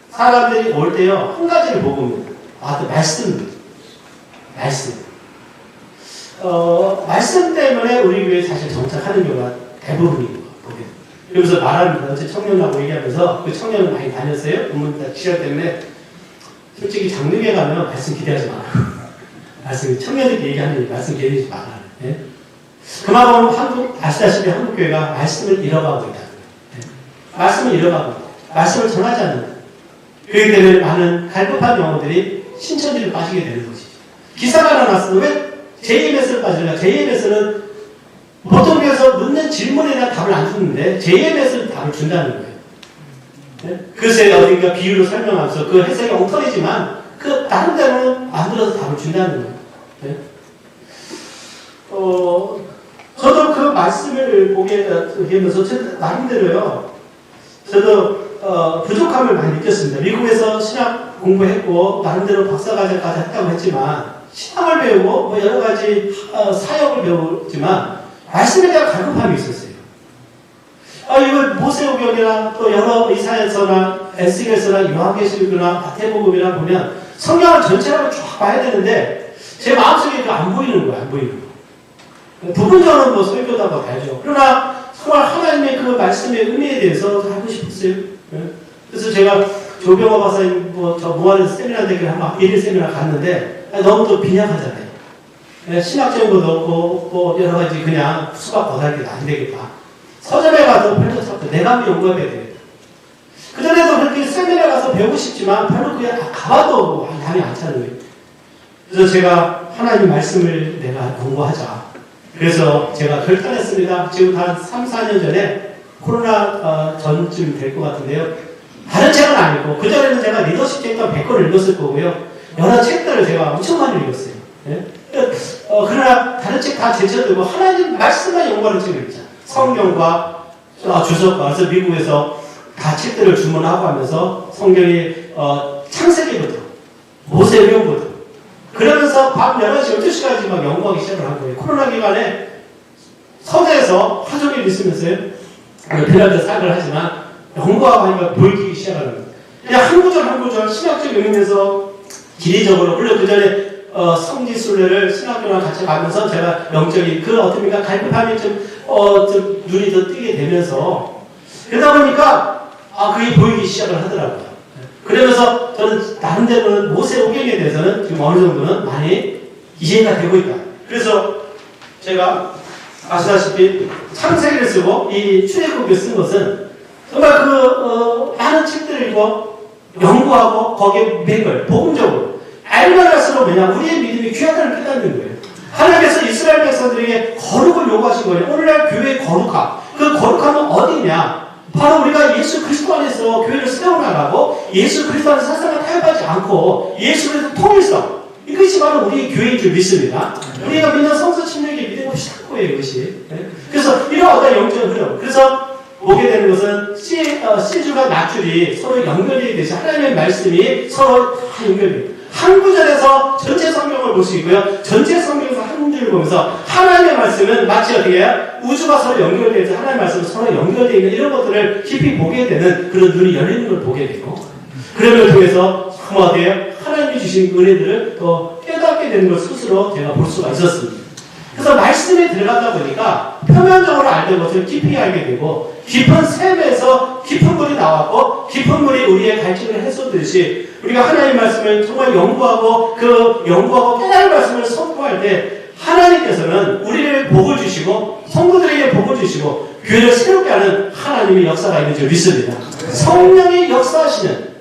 사람들이 올 때요 한 가지를 보고 옵니다. 또 말씀. 말씀 때문에 우리 교회에 사실 정착하는 경우가 대부분인 것 같아요. 여기서 말하는 어제 청년하고 얘기하면서 그 청년은 많이 다녔어요. 부모님 지랄 때문에 솔직히 장로교회 가면 말씀 기대하지 마라. 말씀 청년들끼리 얘기하는 말씀 기대하지 마라. 예? 그만큼 아시다시피 한국교회가 말씀을 잃어가고 있다. 네. 말씀을 잃어가고 있다. 말씀을 전하지 않는다. 그렇기 때문에 많은 갈급한 영혼들이 신천지를 빠지게 되는 것이죠. 기사가 하나 났어도 왜 JMS를 빠지는가? JMS는 보통 교회에서 묻는 질문에 대한 답을 안 주는데 JMS는 답을 준다는 거예요. 네? 그것에 어딘가 비유로 설명하면서 그 해석이 엉터리지만 그 나름대로는 만들어서 답을 준다는 거예요. 네? 저도 그 말씀을 보게 되면서 나름대로요. 저도 부족함을 많이 느꼈습니다. 미국에서 신학 공부했고 나름대로 박사과정까지 했다고 했지만 신학을 배우고 뭐 여러 가지 사역을 배우지만 말씀에 대한 갈급함이 있었어요. 이거 모세오경이나 또 여러 이사야서나 에스겔서나 요한계시록이나 마태복음이나 보면 성경을 전체로 쭉 봐야 되는데 제 마음속에 안 보이는 거예요. 안 보이는 거. 부분적으로 뭐 설교다가 봐야죠. 그러나 정말 하나님의 그 말씀의 의미에 대해서 알고 싶었어요. 그래서 제가 조병호 박사님 저 모아에서 세미나 대기를 한번 1일 세미나 갔는데 너무 또 빈약하잖아요. 신학적인 것도 없고 뭐 여러 가지 그냥 수박 거달기도 안 되겠다. 서점에 가서 별로 찾고 내가 연구해야 되겠다. 그전에도 그렇게 세미나 가서 배우고 싶지만 별로 그게 가봐도 양이 안 차는 거예요. 그래서 제가 하나님 말씀을 내가 공부하자. 그래서 제가 결단했습니다. 지금 한 3, 4년 전에 코로나 전쯤 될 것 같은데요. 다른 책은 아니고 그전에는 제가 리더십 책도 100권 읽었을 거고요. 여러 책들을 제가 엄청 많이 읽었어요. 네? 그러나 다른 책 다 제쳐두고 하나님 말씀만 연구하는 책을 읽자. 성경과 주석과 그래서 미국에서 다 책들을 주문하고 하면서 성경이 창세기부터 모세오경부터 그러면서 밤 11시, 12시까지 막 연구하기 시작을 한 거예요. 코로나 기간에 서재에서 하루 종일 있으면서요. 필라델 사역을 하지만 연구하고 하니까 보이기 시작하는 거예요. 그냥 한 구절 한 구절 신학적 의미에서 기리적으로 물론 그 전에 성지순례를 신학교랑 같이 가면서 제가 영적인 그 어떻습니까 갈급함이 좀 눈이 더 뜨게 되면서 그러다 보니까 그게 보이기 시작을 하더라고요. 그러면서 저는 나름대로는 모세오경에 대해서는 지금 어느 정도는 많이 이해가 되고 있다. 그래서 제가 아시다시피 창세기를 쓰고 이 출애굽기를 쓴 것은 정말 많은 책들을 읽고 연구하고 거기에 맥을 복음적으로 알면 할수록 뭐냐 우리의 믿음이 귀하다는 깨닫는 거예요. 하나님께서 이스라엘 백성들에게 거룩을 요구하신 거예요. 오늘날 교회의 거룩함. 그 거룩함은 어디냐? 바로 우리가 예수 그리스도 안에서 교회를 세워나가고 예수 그리스도 안에서 세상을 타협하지 않고 예수 그리스도 통일성. 이것이 바로 우리 교회인 줄 믿습니다. 우리가 믿는 성서 침략의 믿음 없이 살 거예요, 이것이. 그래서 이런 어떤 영적 흐름. 그래서 보게 되는 것은 C줄과 낫줄이 서로 연결되어 있듯이 하나님의 말씀이 서로 다 연결돼요. 한 구절에서 전체 성경을 볼 수 있고요. 전체 성경에서 한 줄을 보면서 하나님의 말씀은 마치 어떻게 해요? 우주가 서로 연결되어 있어 하나님의 말씀은 서로 연결되어 있는 이런 것들을 깊이 보게 되는 그런 눈이 열리는 걸 보게 되고 그런 걸 통해서 어때요? 하나님이 주신 은혜들을 더 깨닫게 되는 걸 스스로 제가 볼 수가 있었습니다. 그래서 말씀에 들어가다 보니까 표면적으로 알던 것을 깊이 알게 되고 깊은 샘에서 깊은 물이 나왔고 깊은 물이 우리의 갈증을 해소듯이 우리가 하나님의 말씀을 정말 연구하고 그 연구하고 깨달은 말씀을 선포할 때 하나님께서는 우리를 복을 주시고 성도들에게 복을 주시고 교회를 새롭게 하는 하나님의 역사가 있는 줄 믿습니다. 성령이 역사하시는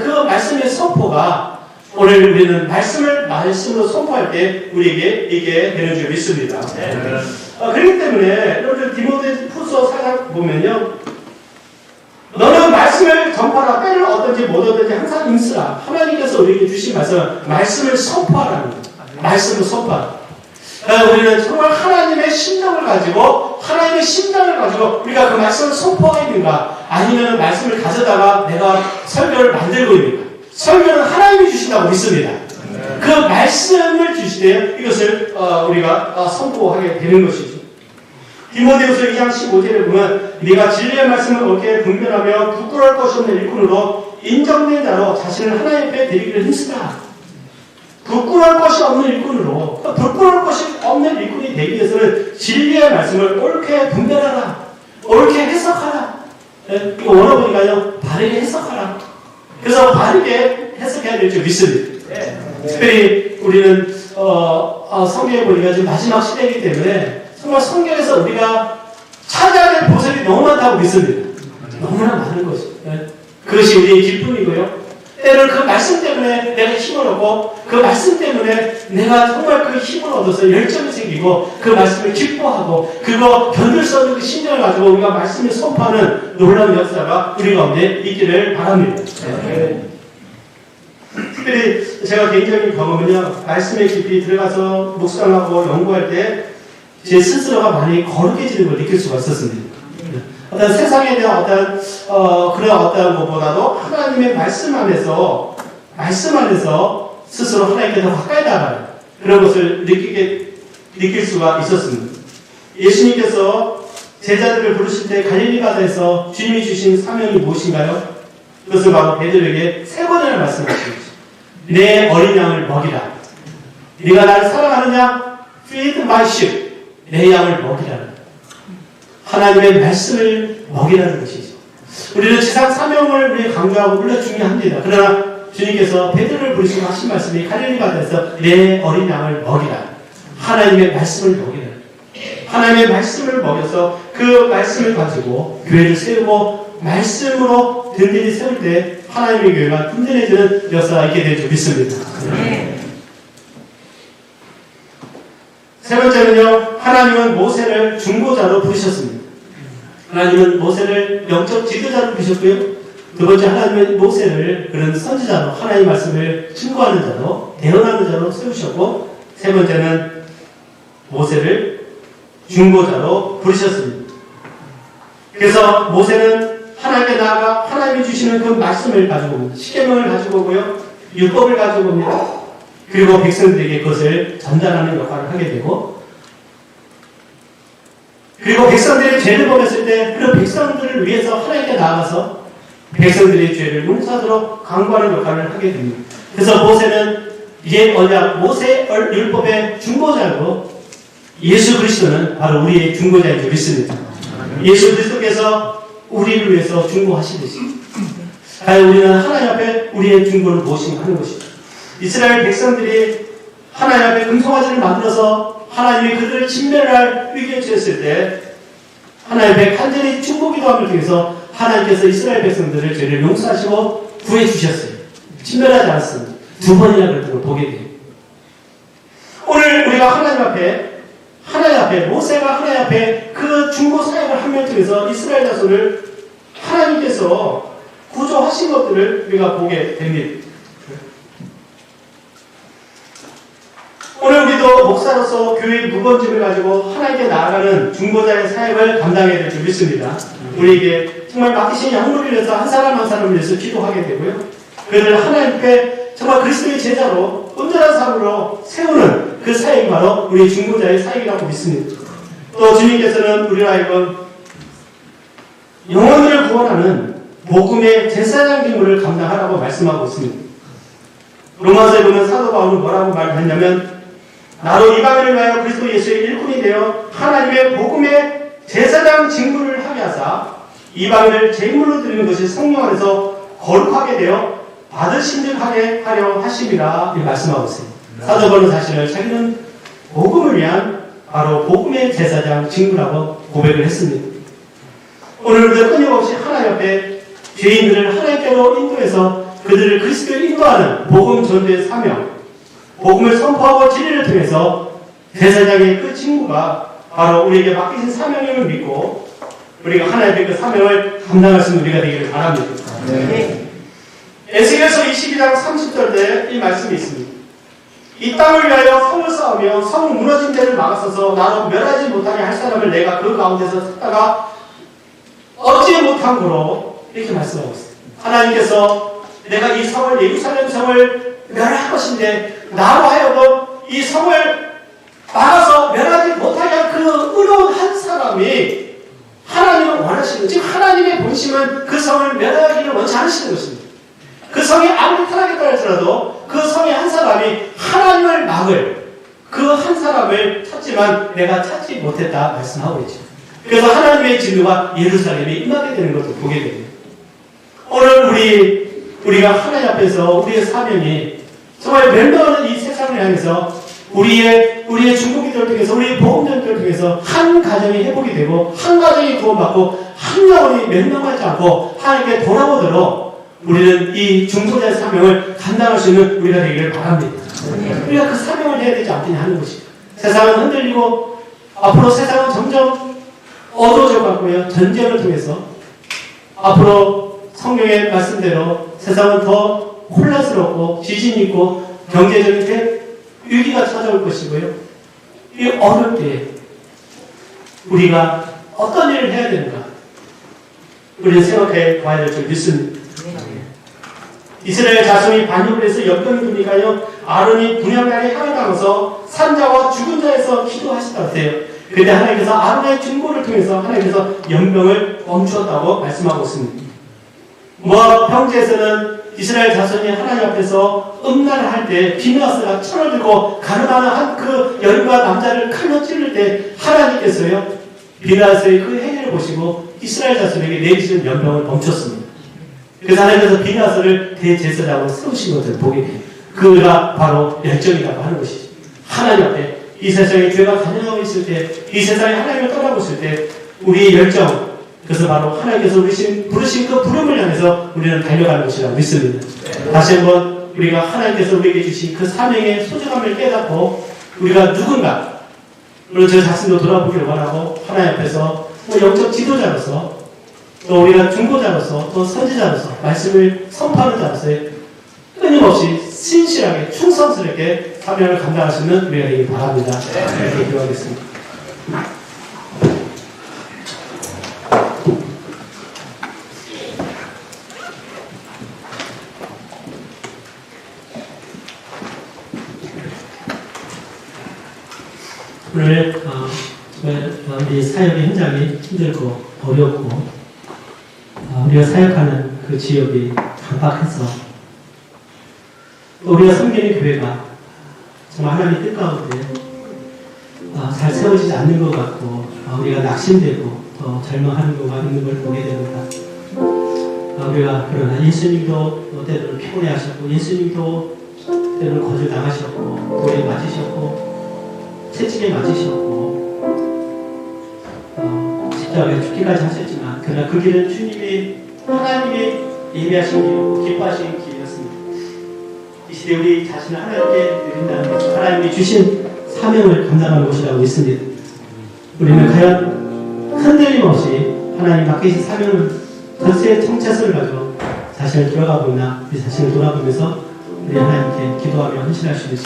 그 말씀의 선포가 오늘 우리는 말씀으로 선포할 때 우리에게 이게 되는 줄 믿습니다. 그렇기 때문에 여러분들 디모데후서 4장 보면요. 너는 말씀을 전파하라. 때를 얻든지 못 얻든지 항상 임쓰라. 하나님께서 우리에게 주신 말씀을 선포하라는 거예요. 말씀을 선포하라. 우리는 정말 하나님의 심정을 가지고 우리가 그 말씀을 선포하겠는가 아니면 말씀을 가져다가 내가 설교를 만들고 있는가. 설교는 하나님이 주신다고 믿습니다. 그 말씀을 주시되 이것을 우리가 선포하게 되는 것이죠. 디모데후서 2장 15절에 보면 네가 진리의 말씀을 옳게 분별하며 부끄러울 것이 없는 일꾼으로 인정된 자로 자신을 하나님 앞에 드리기를 힘쓰라. 부끄러울 것이 없는 일꾼으로 부끄러울 것이 없는 일꾼이 되기 위해서는 진리의 말씀을 옳게 분별하라. 옳게 해석하라. 이거 원어 보니까요. 바르게 해석하라. 그래서 바르게 해석해야 될 줄 믿습니다. 특별히 우리는 성경에 보니까 지금 마지막 시대이기 때문에 정말 성경에서 우리가 찾아야 될 보석이 너무 많다고 믿습니다. 너무나 많은 것이. 그것이 우리의 기쁨이고요. 때로는 그 말씀 때문에 내가 힘을 얻고 그 말씀 때문에 내가 정말 그 힘을 얻어서 열정이 생기고 그 말씀을 기뻐하고 그거 견딜 수 없는 그 심정을 가지고 우리가 말씀을 선포하는 놀라운 역사가 우리 가운데 있기를 바랍니다. 특별히 제가 개인적인 경험은요. 말씀에 깊이 들어가서 묵상하고 연구할 때 제 스스로가 많이 거룩해지는 걸 느낄 수가 있었습니다. 어떤 세상에 대한 그런 어떤 것보다도 하나님의 말씀 안에서 스스로 하나님께 더 가까이 나가는 그런 것을 느낄 수가 있었습니다. 예수님께서 제자들을 부르실 때 갈릴리 바다에서 주님이 주신 사명이 무엇인가요? 그것을 바로 베드로에게 3번이나 말씀하십니다. 내 어린 양을 먹이라. 네가 나를 사랑하느냐? Feed my sheep. 내 양을 먹이라. 하나님의 말씀을 먹이라는 것이죠. 우리는 지상 사명을 우리 강조하고 물론 중요합니다. 그러나 주님께서 베드로를 부르시고 하신 말씀이 갈릴리 바다에서 내 어린 양을 먹이라. 하나님의 말씀을 먹이라. 하나님의 말씀을 먹여서 그 말씀을 가지고 교회를 세우고 말씀으로 든든히 세울 때 하나님의 교회가 든든해지는 역사가 있게 될 줄 믿습니다. 세 번째는요. 하나님은 모세를 중보자로 부르셨습니다. 하나님은 모세를 영적 지도자로 부르셨고요. 두 번째 하나님은 모세를 그런 선지자로 하나님의 말씀을 증거하는 자로 대언하는 자로 세우셨고 세 번째는 모세를 중보자로 부르셨습니다. 그래서 모세는 하나님께 나아가 하나님이 주시는 그 말씀을 가지고 옵니다. 십계명을 가지고 오고요. 율법을 가지고 옵니다. 그리고 백성들에게 그것을 전달하는 역할을 하게 되고 그리고 백성들의 죄를 범했을 때 그 백성들을 위해서 하나님께 나아가서 백성들의 죄를 용서하도록 강구하는 역할을 하게 됩니다. 그래서 모세는 옛 언약 모세 율법의 중보자로 예수 그리스도는 바로 우리의 중보자인 줄 믿습니다. 예수 그리스도께서 우리를 위해서 중보하시듯이 과연 우리는 하나님 앞에 우리의 중보를 무엇인가 하는 것입니다. 이스라엘 백성들이 하나님 앞에 금송아지를 만들어서 하나님이 그들을 진멸할 위기에 처했을 때 하나님 앞에 간절히 중보 기도함을 통해서 하나님께서 이스라엘 백성들을 죄를 용서하시고 구해주셨어요. 친멸하지 않았습니다. 두 번이나 그랬던 걸 보게 돼요. 오늘 우리가 하나님 앞에 모세가 하나님 앞에 그 중보 사역을 하며 통해서 이스라엘 자손을 하나님께서 구조하신 것들을 우리가 보게 됩니다. 오늘 우리도 목사로서 교회 무건짐을 가지고 하나님께 나아가는 중보자의 사역을 감당해야 될 줄 믿습니다. 우리에게 정말 맡기신 양물을 위해서 한 사람 한 사람을 위해서 기도하게 되고요. 그들을 하나님께 정말 그리스도의 제자로 온전한 삶으로 세우는 그 사역이 바로 우리 중보자의 사역이라고 믿습니다. 또 주님께서는 우리로 하여금 영혼을 구원하는 복음의 제사장 직무를 감당하라고 말씀하고 있습니다. 로마서에 보면 사도 바울은 뭐라고 말했냐면 나로 이방인을 위하여 그리스도 예수의 일꾼이 되어 하나님의 복음의 제사장 직무를 하게 하사 이방인을 제물로 드리는 것이 성령 안에서 거룩하게 되어 받으신 듯 하게 하려 하심이라 말씀하고 있습니다. 사도 바울은 사실은 자기는 복음을 위한 바로 복음의 제사장 직무라고 고백을 했습니다. 오늘도 끊임없이 하나님 앞에 죄인들을 하나님께로 인도해서 그들을 그리스도에 인도하는 복음 전도의 사명, 복음을 선포하고 진리를 통해서 제사장의 그 직무가 바로 우리에게 맡기신 사명임을 믿고 우리가 하나님의 그 사명을 감당할 수 있는 우리가 되기를 바랍니다. 네. 에스겔서 22장 30절에 이 말씀이 있습니다. 이 땅을 위하여 성을 쌓으며 성 무너진 데를 막아서서 나로 멸하지 못하게 할 사람을 내가 그 가운데서 찾다가 얻지 못한 거로 이렇게 말씀하고 있습니다. 하나님께서 내가 이 성을 예루살렘 성을 멸할 것인데 나로 하여금 이 성을 막아서 멸하지 못하게 한 그 의로운 한 사람이 하나님을 원하시는, 즉 하나님의 본심은 그 성을 멸하기를 원치 않으시는 것입니다. 그 성이 아무리 타락했다 할지라도 그 성의 한 사람이 하나님을 막을 그 한 사람을 찾지만 내가 찾지 못했다 말씀하고 있죠. 그래서 하나님의 진노가 예루살렘에 임하게 되는 것을 보게 됩니다. 오늘 우리가 하나님 앞에서 우리의 사명이 정말 멸망하는 이 세상을 향해서 우리의 중보기도를 통해서 우리의 보험전도를 통해서 한 가정이 회복이 되고 한 가정이 구원받고 한 영혼이 멸망하지 않고 하나님께 돌아오도록 우리는 이 중보자의 사명을 감당할 수 있는 우리가 되기를 바랍니다. 우리가 그 사명을 해야 되지 않겠냐 하는 것입니다. 세상은 흔들리고 앞으로 세상은 점점 어두워져 갔고요. 전쟁을 통해서 앞으로 성경의 말씀대로 세상은 더 혼란스럽고 지진이 있고 경제적인 위기가 찾아올 것이고요. 이 어려울 때 우리가 어떤 일을 해야 되는가 우리는 생각해 봐야 될 줄 믿습니다. 이스라엘 자손이 반역을 해서 역병이 두니까요 아론이 분향단에 향해 가면서 산자와 죽은 자에서 기도하시다 하세요. 그때 하나님께서 아론의 중보를 통해서 하나님께서 연병을 멈추었다고 말씀하고 있습니다. 모압 평지에서는 이스라엘 자손이 하나님 앞에서 음란을 할 때 비느하스가 철을 들고 가늠하는 한 그 여인과 남자를 칼로 찌를 때 하나님께서요 비느하스의 그 행위를 보시고 이스라엘 자손에게 내리시는 연병을 멈췄습니다. 그래서 하나님께서 비느하스를 대제사장으로 세우신 것을 보게 돼요. 그가 바로 열정이라고 하는 것이죠. 하나님 앞에 이 세상에 죄가 간영하고 있을 때, 이 세상에 하나님을 떠나고 있을 때 우리의 열정, 그래서 바로 하나님께서 부르신 그 부름을 향해서 우리는 달려가는 것이라고 믿습니다. 다시 한번 우리가 하나님께서 우리에게 주신 그 사명의 소중함을 깨닫고 우리가 누군가, 물론 저 자신도 돌아보기를 원하고 하나님 앞에서 영적 지도자로서 또 우리가 중보자로서 또 선지자로서 말씀을 선포하는 자로서의 끊임없이 신실하게 충성스럽게 사명을 감당할 수 있는 우리가 되길 바랍니다. 이렇게 기도하겠습니다. 오늘 우리 사역의 현장이 힘들고 어렵고 우리가 사역하는 그 지역이 강박해서 또 우리가 섬기는 교회가 정말 하나님의 뜻 가운데 잘 세워지지 않는 것 같고 우리가 낙심되고 절망하는 것가 있는 걸 보게 됩니다. 우리가 그러나 예수님도 때로는 피곤해하셨고 예수님도 때로는 거절당하셨고 돌에 맞으셨고 채찍에 맞으셨고 기도하며 죽기까지 하셨지만 그러나 그 길은 주님의 하나님의 예배하신 길이고 기뻐하신 길이었습니다. 이 시대 우리 자신을 하나님께 드린다는 것은 하나님이 주신 사명을 감당하는 것이라고 믿습니다. 우리는 과연 흔들림 없이 하나님 맡기신 사명을 전세 정체성을 가지고 자신을 돌아가고 있나 우리 자신을 돌아보면서 우리 하나님께 기도하며 헌신할 수 있는